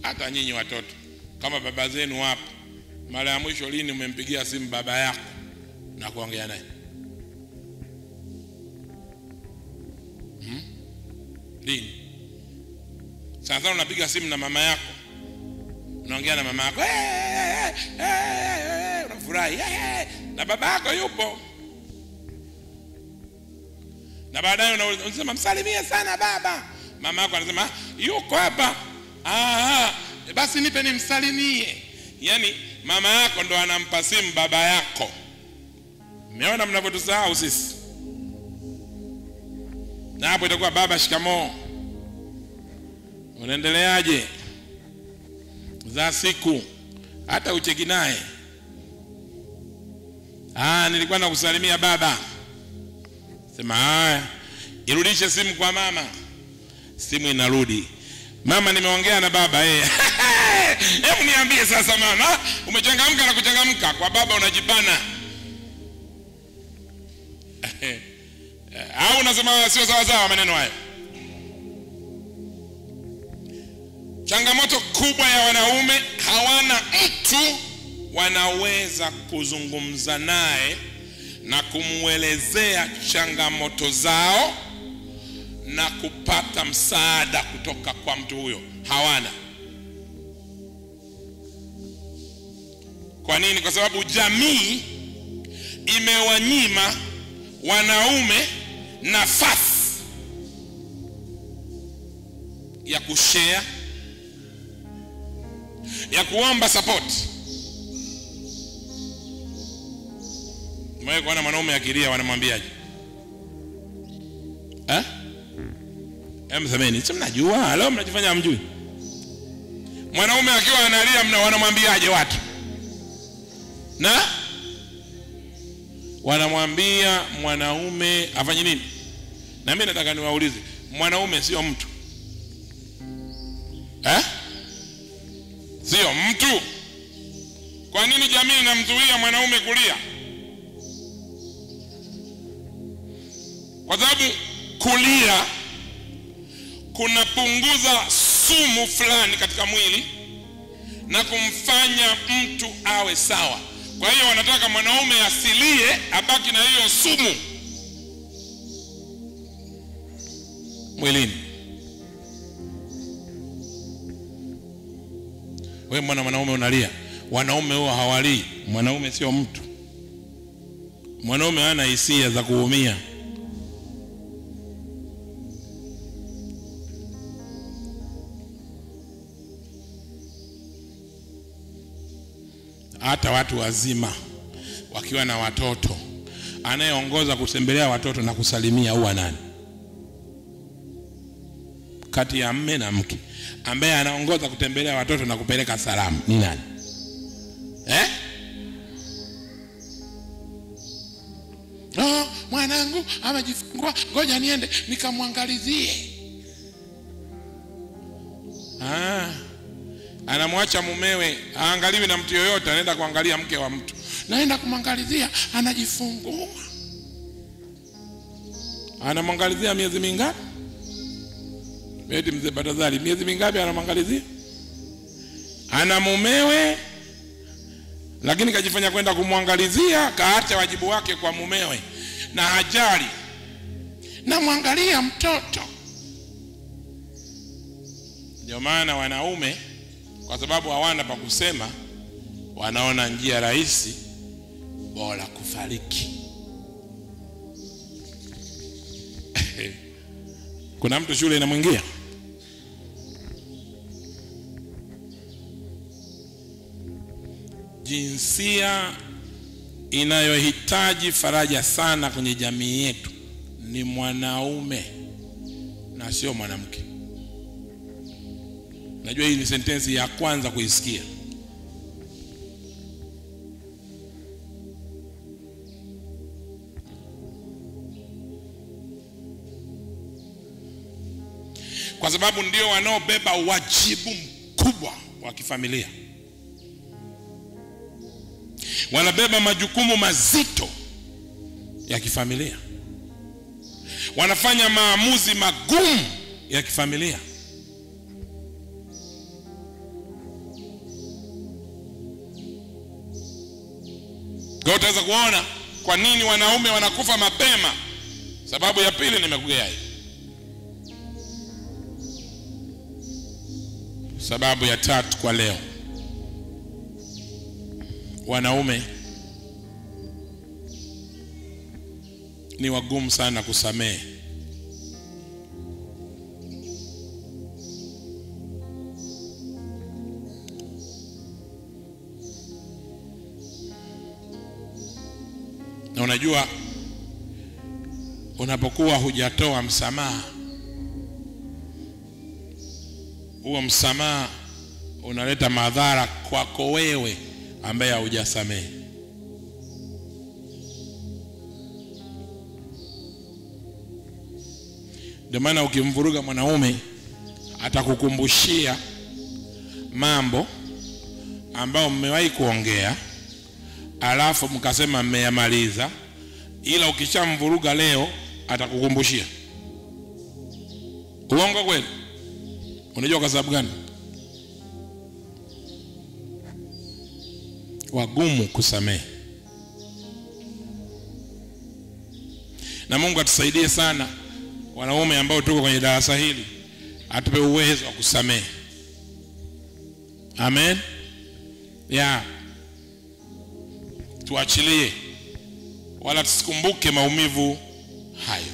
Hata nyinyi watoto, kama baba zenu hapa Mara ya mwisho lini umempigia simu baba yako na kuongea naye? Lini? Sasa unapiga simu na mama yako, unaongea na mama yako, unafurahi, na baba yako yupo, na baadaye unasema msalimie sana baba. Mama yako anasema yuko hapa. Basi nipe nimsalimie. Yaani mama yako ndo anampa simu baba yako. Umeona mnavyotusahau sisi? Na hapo itakuwa baba shikamoo, unaendeleaje za siku, hata ucheki naye. Nilikuwa nakusalimia baba. Sema haya, irudishe simu kwa mama. Simu inarudi. Mama, nimeongea na baba. Hebu niambie sasa mama, umechangamka na kuchangamka, kwa baba unajibana. Au unasema sio sawa sawa maneno hayo? Changamoto kubwa ya wanaume, hawana mtu wanaweza kuzungumza naye na kumwelezea changamoto zao na kupata msaada kutoka kwa mtu huyo. Hawana. Kwa nini? Kwa sababu jamii imewanyima wanaume nafasi ya kushare, ya kuomba support. Mwe kuona mwanaume akilia wanamwambiaje? Msemeni, si mnajua, leo mnajifanya hamjui. Mwanaume akiwa analia wanamwambiaje watu? Na wanamwambia mwanaume afanye nini? Na mimi nataka niwaulize, mwanaume sio mtu? Sio mtu? Kwa nini jamii inamzuia mwanaume kulia? Kwa sababu kulia kunapunguza sumu fulani katika mwili na kumfanya mtu awe sawa. Kwa hiyo wanataka mwanaume asilie, abaki na hiyo sumu mwilini. Wewe mwanaume unalia, wanaume huwa hawalii. Mwanaume sio mtu. Mwanaume hana hisia za kuumia. Hata watu wazima wakiwa na watoto, anayeongoza kutembelea watoto na kusalimia huwa nani? Kati ya mume na mke, ambaye anaongoza kutembelea watoto na kupeleka salamu ni nani? Mwanangu amejifungua, ngoja niende nikamwangalizie. Anamwacha mumewe, haangaliwi na mtu yoyote, anaenda kuangalia mke wa mtu. Naenda kumwangalizia anajifungua. Anamwangalizia miezi mingapi? Eti mzee Batazali, miezi mingapi anamwangalizia? Ana mumewe, lakini kajifanya kwenda kumwangalizia, kaacha wajibu wake kwa mumewe na hajali. Na mwangalia mtoto. Ndio maana wanaume, kwa sababu hawana pa kusema, wanaona njia rahisi, bora kufariki. Kuna mtu shule inamwingia. Jinsia inayohitaji faraja sana kwenye jamii yetu ni mwanaume na sio mwanamke. Najua hii ni sentensi ya kwanza kuisikia. Kwa sababu ndio wanaobeba wajibu mkubwa wa kifamilia. Wanabeba majukumu mazito ya kifamilia. Wanafanya maamuzi magumu ya kifamilia. Kwa utaweza kuona kwa nini wanaume wanakufa mapema. Sababu ya pili nimekugea hii. Sababu ya tatu kwa leo, wanaume ni wagumu sana kusamehe. Na unajua unapokuwa hujatoa msamaha, huo msamaha unaleta madhara kwako wewe ambaye hujasamehe. Ndio maana ukimvuruga mwanaume atakukumbushia mambo ambao mmewahi kuongea alafu mkasema mmeyamaliza, ila ukishamvuruga leo atakukumbushia. Uongo kweli? Unajua kwa sababu gani? Wagumu kusamehe. Na Mungu atusaidie sana wanaume ambao tuko kwenye darasa hili, atupe uwezo wa kusamehe. Amen. Tuachilie wala tusikumbuke maumivu hayo.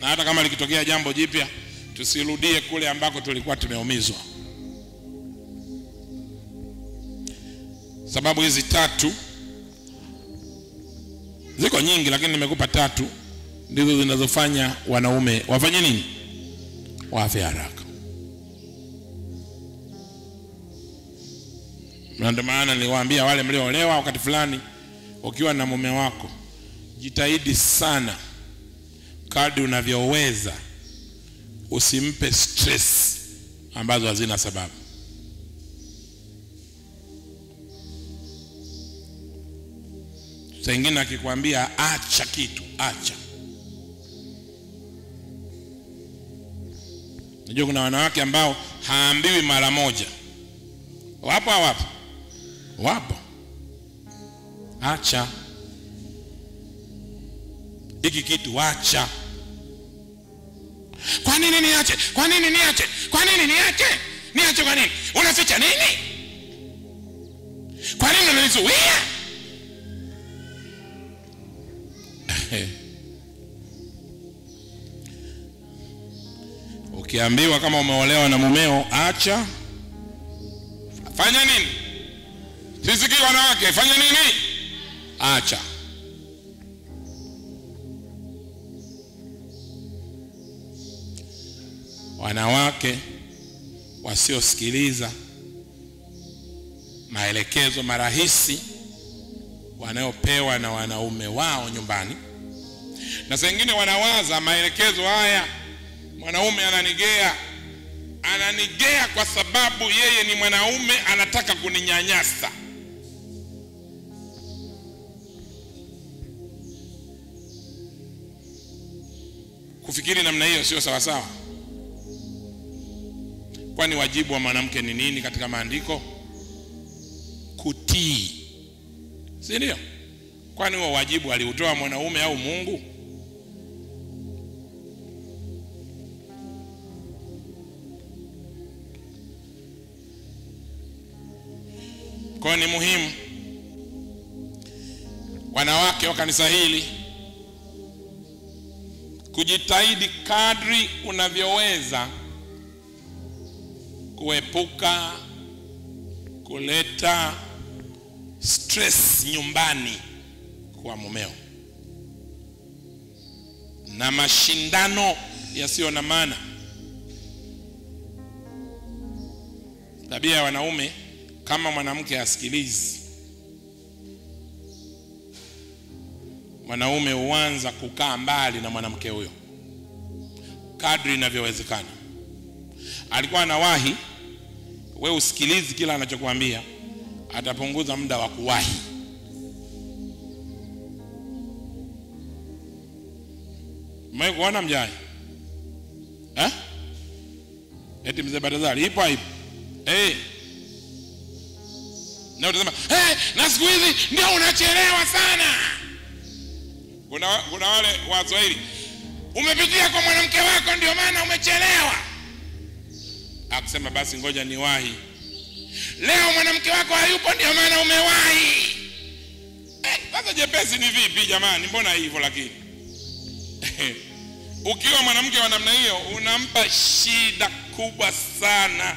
Na hata kama likitokea jambo jipya, tusirudie kule ambako tulikuwa tumeumizwa. Sababu hizi tatu, ziko nyingi lakini nimekupa tatu, ndizo zinazofanya wanaume wafanye nini? Wafe haraka. Na ndio maana niliwaambia wale mlioolewa wakati fulani, ukiwa na mume wako, jitahidi sana kadri unavyoweza usimpe stress ambazo hazina sababu. Saa nyingine akikwambia acha kitu, acha. Unajua kuna wanawake ambao haambiwi mara moja. Wapo. Acha hiki kitu, acha. Kwa nini niache? Kwa nini niache? Kwa nini niache? Niache kwa nini? Unaficha nini? Kwa nini unanizuia? Ukiambiwa kama umeolewa na mumeo, acha. Fanya nini? Sisi wanawake, fanya nini? Acha. Wanawake wasiosikiliza maelekezo marahisi wanayopewa na wanaume wao nyumbani, na sengine wanawaza maelekezo haya mwanaume ananigea kwa sababu yeye ni mwanaume, anataka kuninyanyasa. Kufikiri namna hiyo sio sawa sawa. Kwani wajibu wa mwanamke ni nini katika maandiko? Kutii. Si ndio? Kwani huo wajibu aliutoa mwanaume au Mungu? Kwa ni muhimu wanawake wa kanisa hili kujitahidi kadri unavyoweza kuepuka kuleta stress nyumbani kwa mumeo na mashindano yasiyo na maana. Tabia ya wanaume, kama mwanamke asikilizi, mwanaume huanza kukaa mbali na mwanamke huyo kadri inavyowezekana. Alikuwa anawahi, wewe usikilizi kila anachokuambia, atapunguza muda wa kuwahi. Mwe kuona mjai? Eti mzee Batazali ipo. Na utasema, na siku hizi ndio unachelewa sana. Kuna wale Waswahili, umepitia kwa mwanamke wako ndio maana umechelewa. Akisema basi ngoja niwahi. Leo mwanamke wako hayupo ndio maana umewahi. Sasa jepesi ni vipi jamani? Mbona hivyo lakini? Ukiwa mwanamke wa namna hiyo unampa shida kubwa sana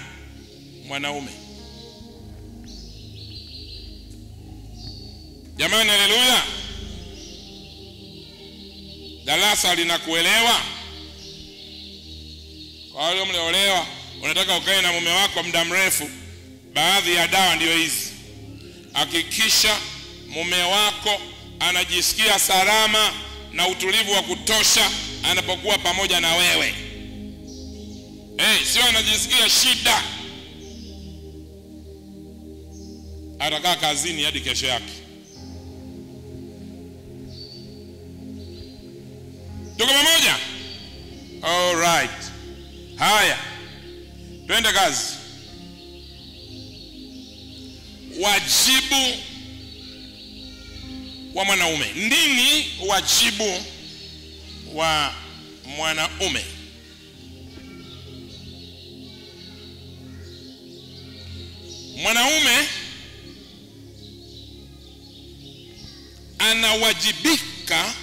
mwanaume. Jamani, haleluya. Darasa linakuelewa. Kwa wale mliolewa, unataka ukae na mume wako muda mrefu, baadhi ya dawa ndio hizi. Hakikisha mume wako anajisikia salama na utulivu wa kutosha anapokuwa pamoja na wewe. Sio anajisikia shida, atakaa kazini hadi kesho yake. Tuko pamoja? All right. Haya, twende kazi. Wajibu wa mwanaume. Nini wajibu wa mwanaume? Mwanaume anawajibika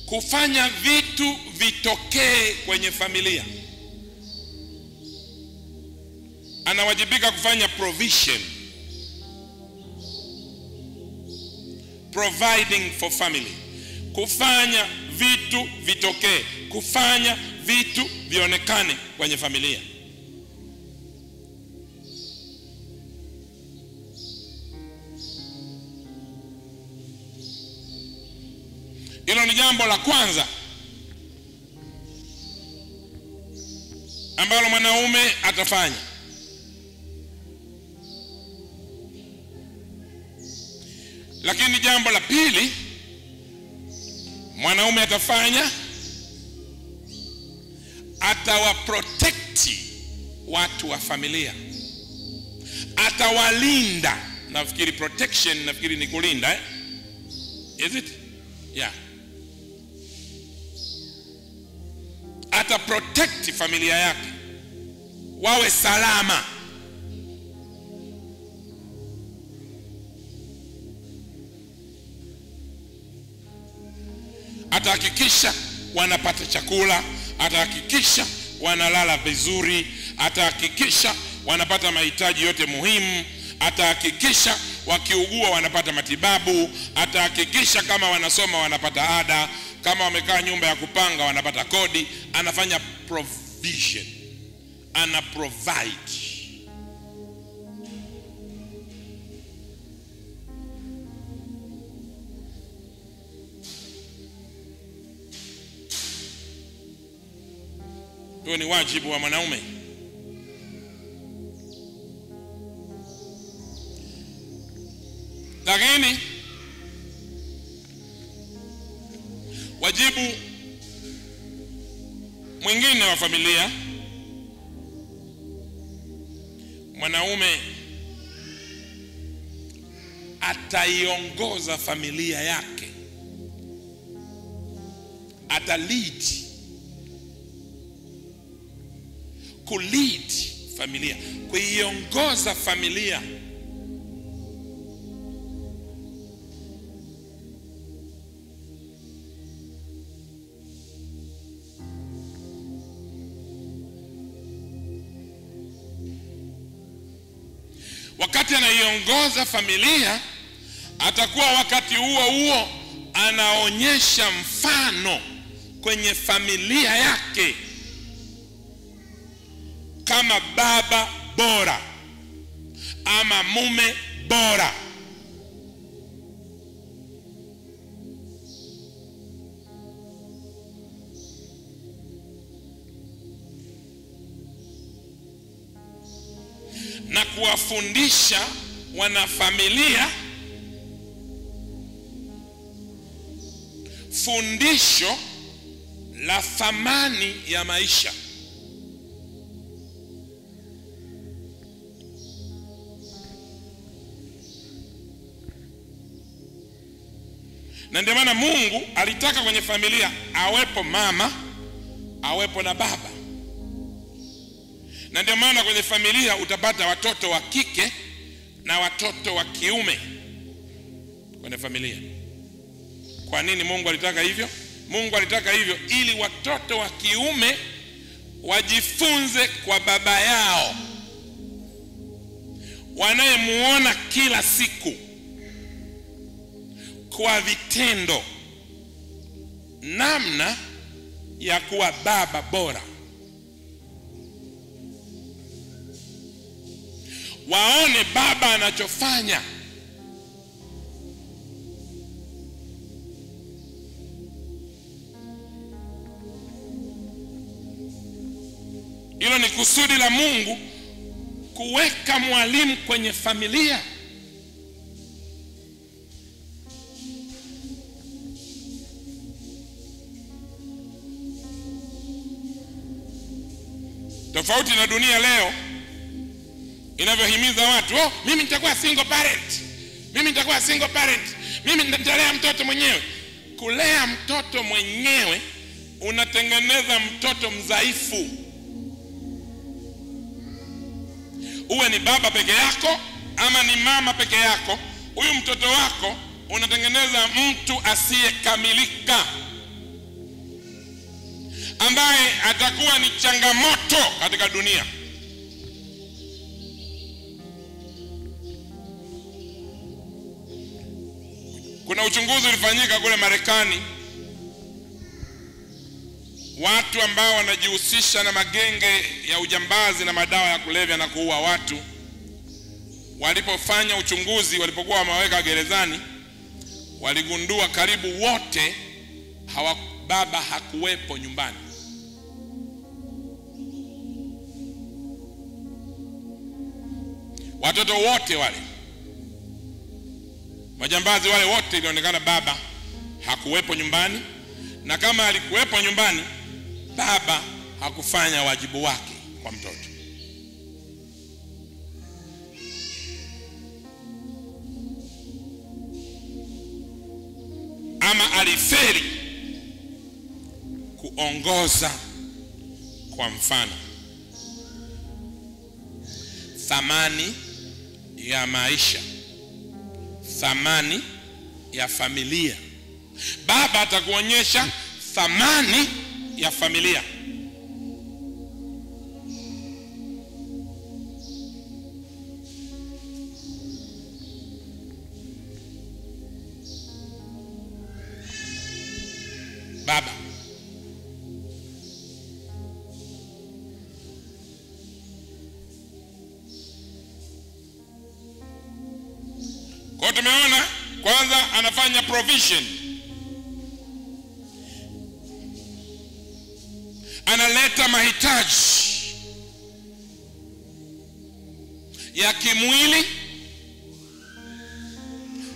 kufanya vitu vitokee kwenye familia. Anawajibika kufanya provision, providing for family. Kufanya vitu vitokee, kufanya vitu vionekane kwenye familia. Hilo ni jambo la kwanza ambalo mwanaume atafanya. Lakini jambo la pili mwanaume atafanya, atawaprotect watu wa familia, atawalinda. Nafikiri protection, nafikiri ni kulinda, is it? Yeah. Ataprotect familia yake wawe salama. Atahakikisha wanapata chakula, atahakikisha wanalala vizuri, atahakikisha wanapata mahitaji yote muhimu, atahakikisha wakiugua wanapata matibabu, atahakikisha kama wanasoma wanapata ada, kama wamekaa nyumba ya kupanga wanapata kodi. Anafanya provision, ana provide. Huo ni wajibu wa mwanaume. Lakini wajibu mwingine wa familia, mwanaume ataiongoza familia yake, atalead, kulead familia, kuiongoza familia. Wakati anaiongoza familia, atakuwa wakati huo huo anaonyesha mfano kwenye familia yake kama baba bora ama mume bora. Na kuwafundisha wanafamilia fundisho la thamani ya maisha. Na ndio maana Mungu alitaka kwenye familia awepo mama, awepo na baba. Na ndio maana kwenye familia utapata watoto wa kike na watoto wa kiume kwenye familia. Kwa nini Mungu alitaka hivyo? Mungu alitaka hivyo ili watoto wa kiume wajifunze kwa baba yao, wanayemuona kila siku, kwa vitendo, namna ya kuwa baba bora. Waone baba anachofanya. Hilo ni kusudi la Mungu, kuweka mwalimu kwenye familia. Tofauti na dunia leo inavyohimiza watu, mimi nitakuwa single parent, mimi nitakuwa single parent, mimi nitalea mtoto mwenyewe. Kulea mtoto mwenyewe unatengeneza mtoto mdhaifu. Uwe ni baba peke yako ama ni mama peke yako, huyu mtoto wako unatengeneza mtu asiyekamilika, ambaye atakuwa ni changamoto katika dunia. Kuna uchunguzi ulifanyika kule Marekani. Watu ambao wanajihusisha na magenge ya ujambazi na madawa ya kulevya na kuua watu, walipofanya uchunguzi, walipokuwa wameweka gerezani, waligundua karibu wote baba hakuwepo nyumbani. Watoto wote wale, majambazi wale wote, ilionekana baba hakuwepo nyumbani, na kama alikuwepo nyumbani, baba hakufanya wajibu wake kwa mtoto. Ama alifeli kuongoza kwa mfano. Thamani ya maisha, thamani ya familia. Baba atakuonyesha thamani ya familia. Baba kwa tumeona kwanza anafanya provision, analeta mahitaji ya kimwili,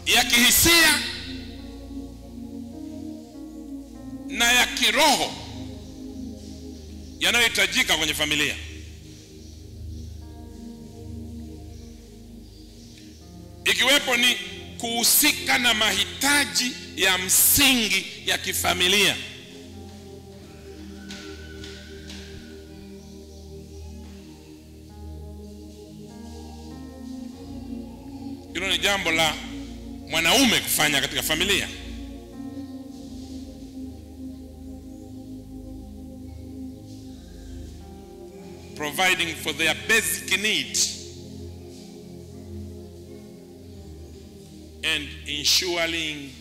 ya kihisia na ya kiroho yanayohitajika kwenye familia. Ikiwepo ni kuhusika na mahitaji ya msingi ya kifamilia. Hilo ni jambo la mwanaume kufanya katika familia. Providing for their basic needs and ensuring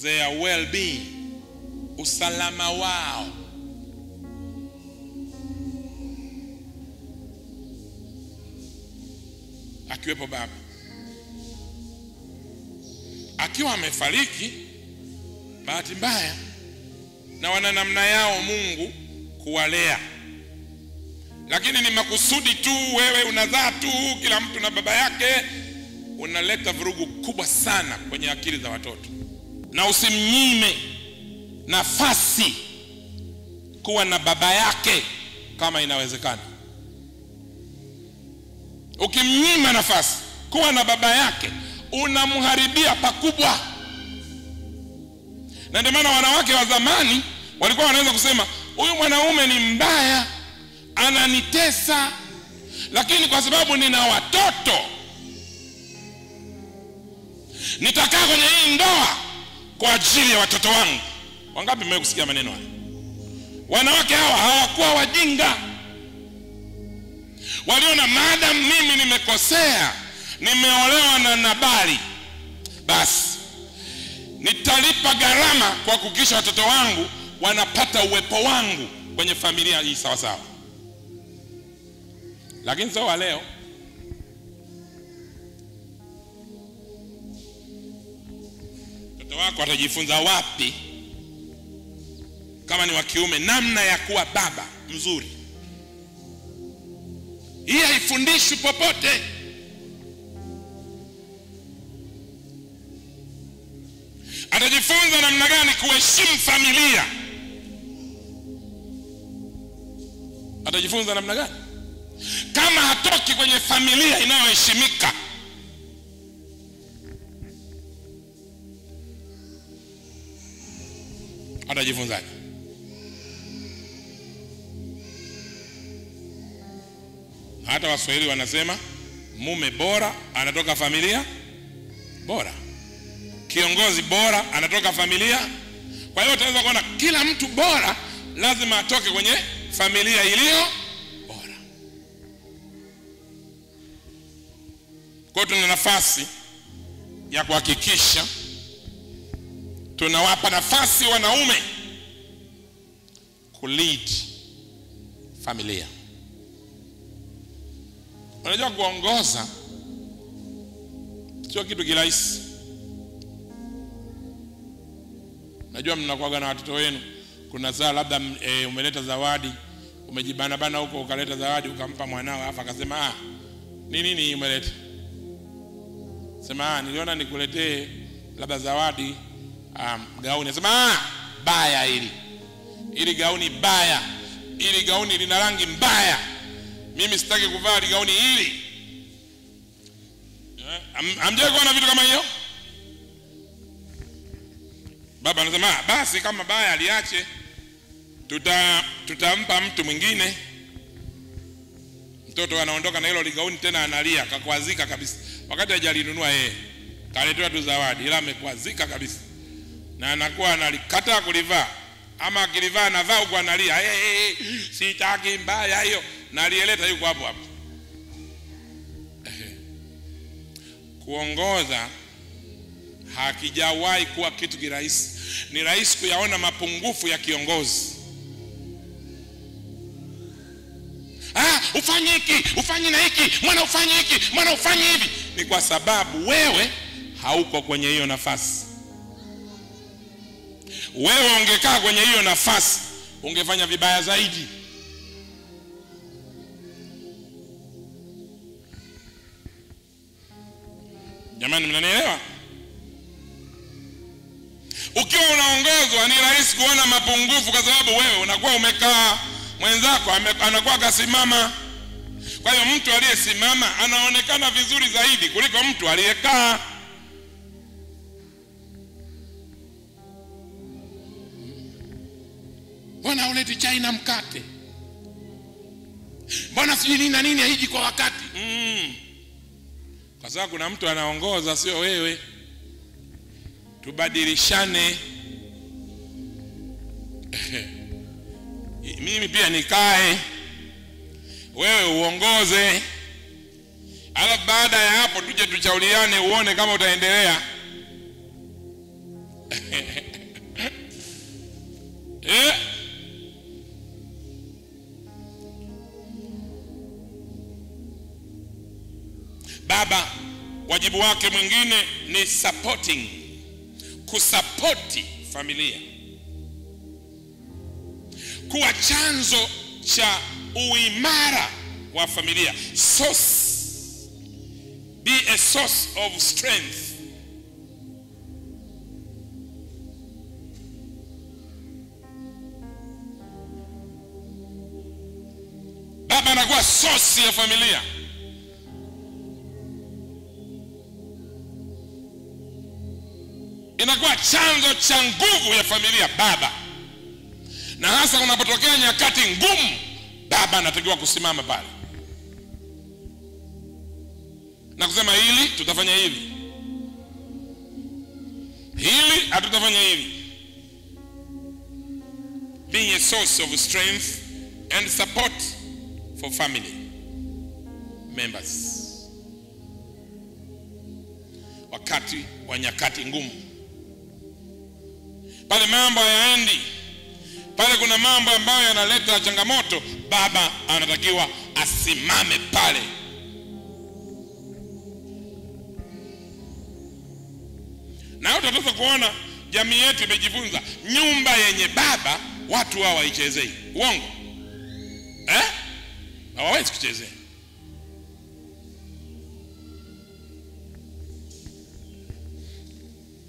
their well-being, usalama wao. Akiwepo baba, akiwa amefariki bahati mbaya, na wana namna yao Mungu kuwalea, lakini ni makusudi tu, wewe unazaa tu, kila mtu na baba yake, unaleta vurugu kubwa sana kwenye akili za watoto. Na usimnyime nafasi kuwa na baba yake kama inawezekana. Ukimnyima nafasi kuwa na baba yake, unamharibia pakubwa. Na ndio maana wanawake wa zamani walikuwa wanaweza kusema huyu mwanaume ni mbaya, ananitesa, lakini kwa sababu nina watoto nitakaa kwenye hii ndoa kwa ajili ya watoto wangu. Wangapi mmekusikia maneno haya? Wanawake hawa hawakuwa wajinga. Waliona madam mimi nimekosea, nimeolewa na Nabali, basi nitalipa gharama kwa kuhakikisha watoto wangu wanapata uwepo wangu kwenye familia hii sawa sawa. Lakini sio leo. Mtoto wako atajifunza wapi kama ni wa kiume namna ya kuwa baba mzuri? Hii haifundishwi popote. Atajifunza namna gani kuheshimu familia? Atajifunza namna gani kama hatoki kwenye familia inayoheshimika? Atajifunzaje? Hata Waswahili wanasema mume bora anatoka familia bora, kiongozi bora anatoka familia. Kwa hiyo tunaweza kuona kila mtu bora lazima atoke kwenye familia iliyo bora. Kwa hiyo tuna nafasi ya kuhakikisha tunawapa nafasi wanaume kulead familia. Unajua kuongoza sio kitu kirahisi. Najua mnakuwa na watoto wenu, kuna saa labda umeleta zawadi, umejibana bana huko ukaleta zawadi ukampa mwanao, afa akasema nini umeleta? Sema niliona nikuletee labda zawadi gauni. Sema baya ili gauni baya, ili gauni lina rangi mbaya, mimi sitaki kuvaa gauni hili. Amjaye kuona vitu kama hiyo? Baba anasema basi kama baya aliache, tutampa mtu mwingine. Mtoto anaondoka na hilo ligauni tena analia, kakwazika kabisa, wakati hajalinunua yeye, kaletewa tu zawadi ila amekwazika kabisa, na anakuwa analikataa kulivaa, ama akilivaa anavaa huko analia, sitaki mbaya hiyo, na alieleta yuko hapo hapo. Kuongoza hakijawahi kuwa kitu kirahisi. Ni rahisi kuyaona mapungufu ya kiongozi. Ufanye hiki, ufanye na hiki, mwana ufanye hiki, mwana ufanye hivi. Ni kwa sababu wewe hauko kwenye hiyo nafasi. Wewe ungekaa kwenye hiyo nafasi ungefanya vibaya zaidi. Jamani, mnanielewa? Ukiwa unaongozwa ni rahisi kuona mapungufu kwa sababu wewe unakuwa umekaa, mwenzako anakuwa kasimama. Kwa hiyo mtu aliyesimama anaonekana vizuri zaidi kuliko mtu aliyekaa. Mbona uleti chai na mkate? Mbona sijui nini na nini haiji kwa wakati? Kwa sababu kuna mtu anaongoza, sio wewe. Tubadilishane. Mimi pia nikae, wewe uongoze. Alafu baada ya hapo tuje tuchauliane uone kama utaendelea. Baba wajibu wake mwingine ni supporting, kusapoti familia, kuwa chanzo cha uimara wa familia. Be a source of strength. Baba anakuwa source ya familia. inakuwa chanzo cha nguvu ya familia, baba. Na hasa unapotokea nyakati ngumu, baba anatakiwa kusimama pale na kusema hili tutafanya hivi, hili hatutafanya hivi. Being a source of strength and support for family members wakati wa nyakati ngumu, pale mambo hayaendi, pale kuna mambo ambayo yanaleta changamoto, baba anatakiwa asimame pale. Na utatoka kuona jamii yetu imejifunza nyumba yenye baba watu hao hawaichezei. Uongo? Hawawezi kuchezea.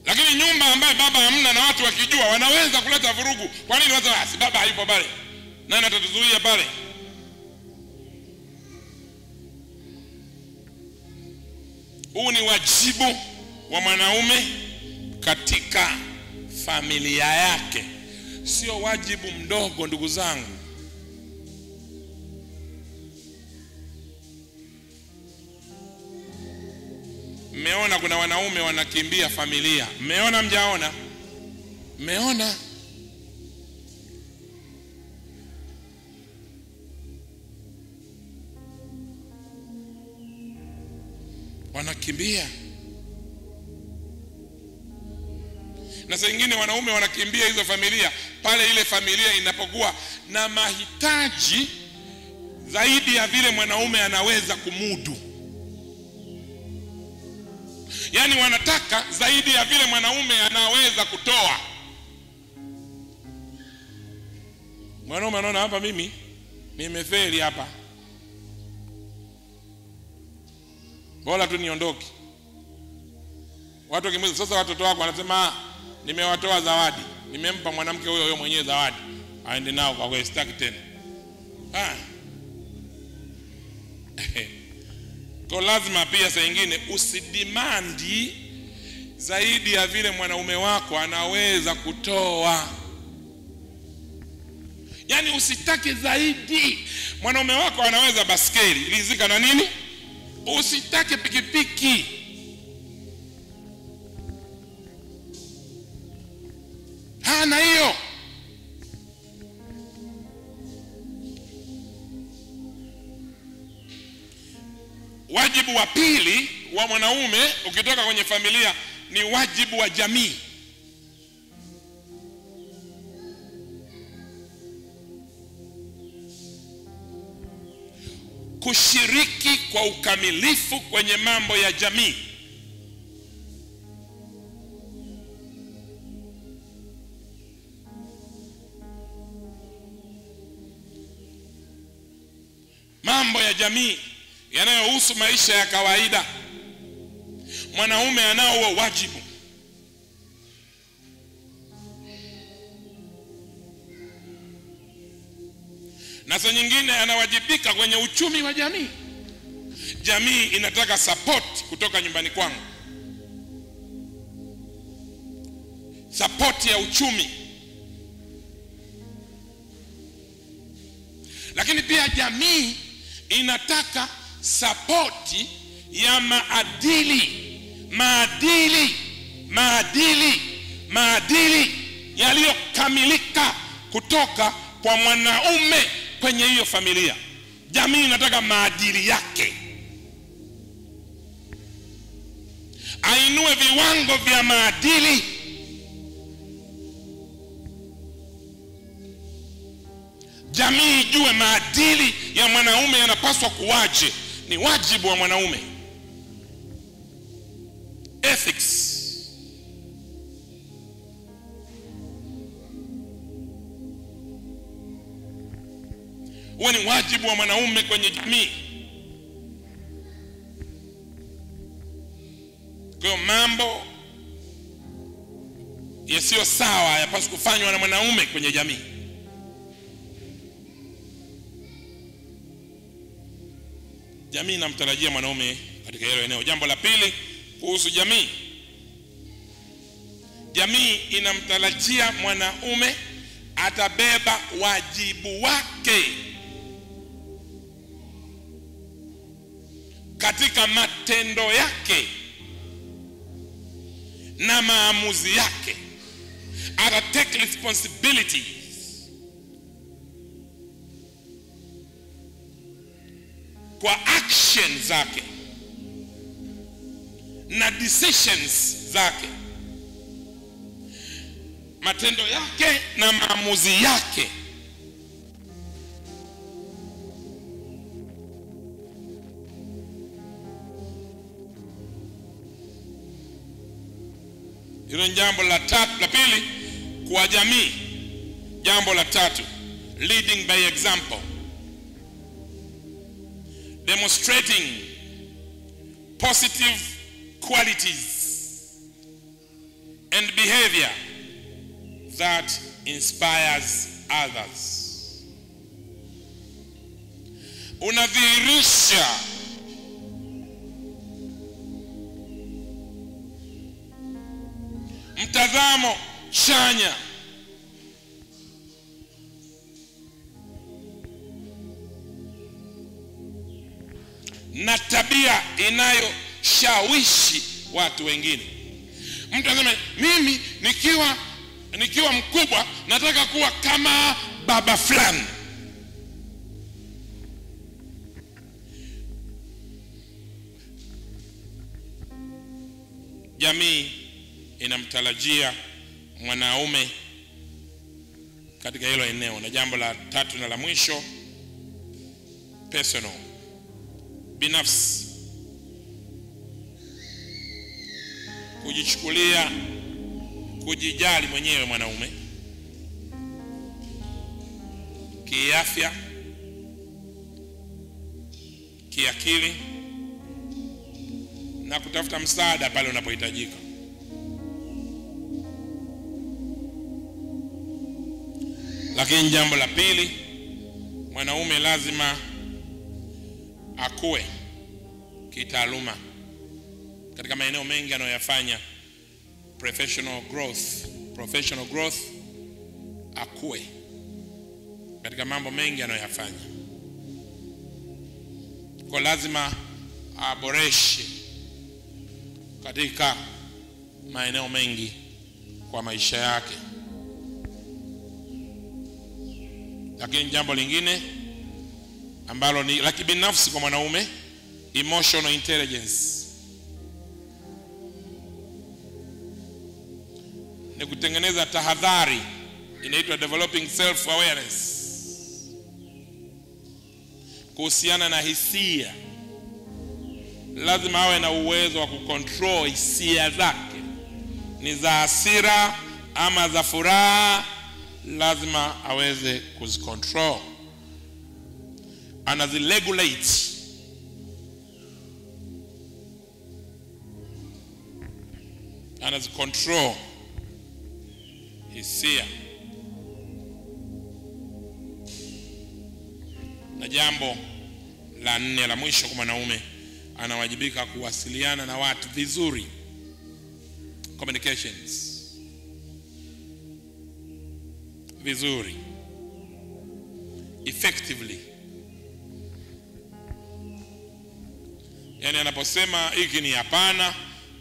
Lakini nyumba ambayo baba hamna na watu wakijua wanaweza kuleta vurugu. Kwa nini watu si baba hayupo pale? Nani atatuzuia pale? Huu ni wajibu wa mwanaume katika familia yake. Sio wajibu mdogo, ndugu zangu. Mmeona kuna wanaume wanakimbia familia. Mmeona mjaona? Mmeona? Wanakimbia. Na saa nyingine wanaume wanakimbia hizo familia pale ile familia inapokuwa na mahitaji zaidi ya vile mwanaume anaweza kumudu. Yaani wanataka zaidi ya vile mwanaume anaweza kutoa. Mwanaume anaona hapa mimi nimefeli hapa, bora tu niondoke. Watu wakimuuliza sasa watoto wako, wanasema nimewatoa zawadi, nimempa mwanamke huyo mwenyewe zawadi, aende nao kwa kweli sitaki tena. Kwa lazima pia saa nyingine usidimandi zaidi ya vile mwanaume wako anaweza kutoa. Yaani usitake zaidi. Mwanaume wako anaweza baskeli, rizika na nini? Usitake pikipiki. Hana hiyo. Wajibu wa pili wa mwanaume ukitoka kwenye familia ni wajibu wa jamii. Kushiriki kwa ukamilifu kwenye mambo ya jamii. Mambo ya jamii yanayohusu maisha ya kawaida, mwanaume anao wajibu. Na saa nyingine anawajibika kwenye uchumi wa jamii. Jamii inataka support kutoka nyumbani kwangu, support ya uchumi. Lakini pia jamii inataka sapoti ya maadili yaliyokamilika kutoka kwa mwanaume kwenye hiyo familia. Jamii inataka maadili yake, ainue viwango vya maadili. Jamii ijue maadili ya mwanaume yanapaswa kuwaje. Ni wajibu wa mwanaume. Ethics. Huo ni wajibu wa mwanaume kwenye jamii. Kwa mambo yasiyo sawa yapaswa kufanywa na mwanaume kwenye jamii. Jamii inamtarajia mwanaume katika hilo eneo. Jambo la pili kuhusu jamii, Jamii inamtarajia mwanaume atabeba wajibu wake katika matendo yake na maamuzi yake. Ata take responsibilities kwa actions zake na decisions zake, matendo yake na maamuzi yake. Hilo ni jambo la pili kwa jamii. Jambo la tatu, leading by example. Demonstrating positive qualities and behavior that inspires others. Unadhihirisha mtazamo chanya na tabia inayoshawishi watu wengine. Mtu anasema mimi nikiwa mkubwa nataka kuwa kama baba fulani. Jamii inamtarajia mwanaume katika hilo eneo. Na jambo la tatu na la mwisho, personal, binafsi. Kujichukulia, kujijali mwenyewe mwanaume kiafya, kiakili, na kutafuta msaada pale unapohitajika. Lakini jambo la pili, mwanaume lazima akue kitaaluma katika maeneo mengi anayoyafanya. Professional growth, akue katika mambo mengi anayoyafanya. Kwa lazima aboreshe katika maeneo mengi kwa maisha yake. Lakini jambo lingine ambalo ni la kibinafsi kwa mwanaume, emotional intelligence. Ni kutengeneza tahadhari, inaitwa developing self awareness, kuhusiana na hisia. Lazima awe na uwezo wa kucontrol hisia zake, ni za hasira ama za furaha, lazima aweze kuzicontrol, anaziregulate. Anazicontrol hisia. Na jambo la 4 la mwisho kwa mwanaume, anawajibika kuwasiliana na watu vizuri, communications vizuri, effectively. Yani anaposema hiki ni hapana,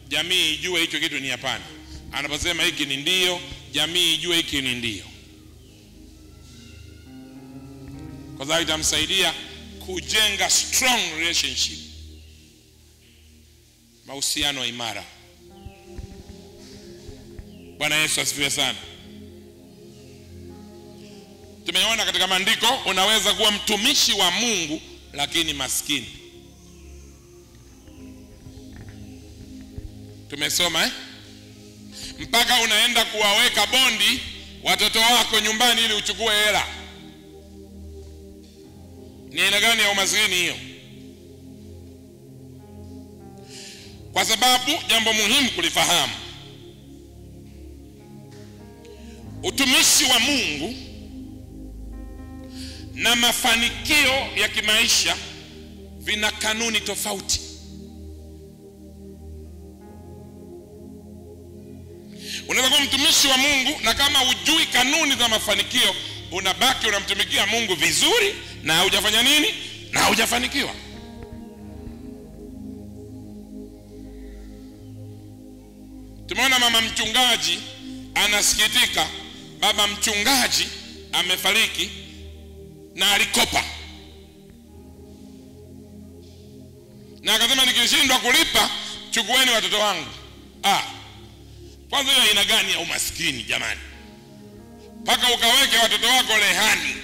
jamii ijue hicho kitu ni hapana. Anaposema hiki ni ndio, jamii ijue hiki ni ndio. Kwa sababu itamsaidia kujenga strong relationship, mahusiano imara. Bwana Yesu asifiwe sana. Tumeona katika maandiko unaweza kuwa mtumishi wa Mungu lakini maskini. Tumesoma mpaka unaenda kuwaweka bondi watoto wako nyumbani ili uchukue hela. Ni aina gani ya umaskini hiyo? Kwa sababu jambo muhimu kulifahamu, utumishi wa Mungu na mafanikio ya kimaisha vina kanuni tofauti. Unaweza kuwa mtumishi wa Mungu na kama hujui kanuni za mafanikio, unabaki unamtumikia Mungu vizuri na hujafanya nini? Na hujafanikiwa. Tumeona mama mchungaji anasikitika, baba mchungaji amefariki na alikopa. Na akasema nikishindwa kulipa, chukueni watoto wangu. Kwanza hiyo aina gani ya umaskini jamani? Paka ukaweke watoto wako rehani.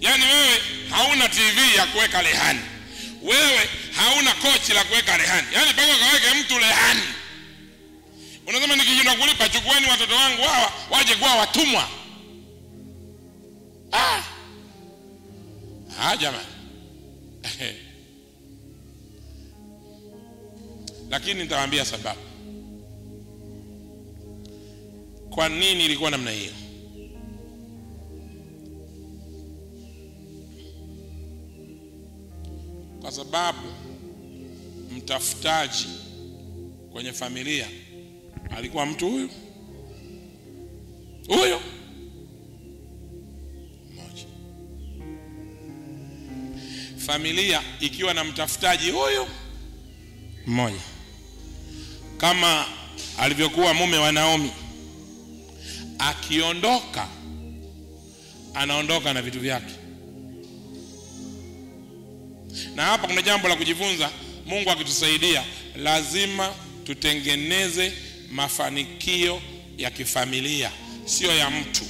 Yaani wewe hauna TV ya kuweka rehani. Wewe hauna kochi la kuweka rehani. Yaani paka ukaweke mtu rehani. Unasema nikishindwa kulipa, chukueni watoto wangu hawa waje kwa watumwa. Jamani. Lakini nitawaambia sababu kwa nini ilikuwa namna hiyo. Kwa sababu mtafutaji kwenye familia alikuwa mtu huyu mmoja. Familia ikiwa na mtafutaji huyu mmoja, kama alivyokuwa mume wa Naomi, akiondoka anaondoka na vitu vyake. Na hapa kuna jambo la kujifunza. Mungu akitusaidia, lazima tutengeneze mafanikio ya kifamilia, sio ya mtu.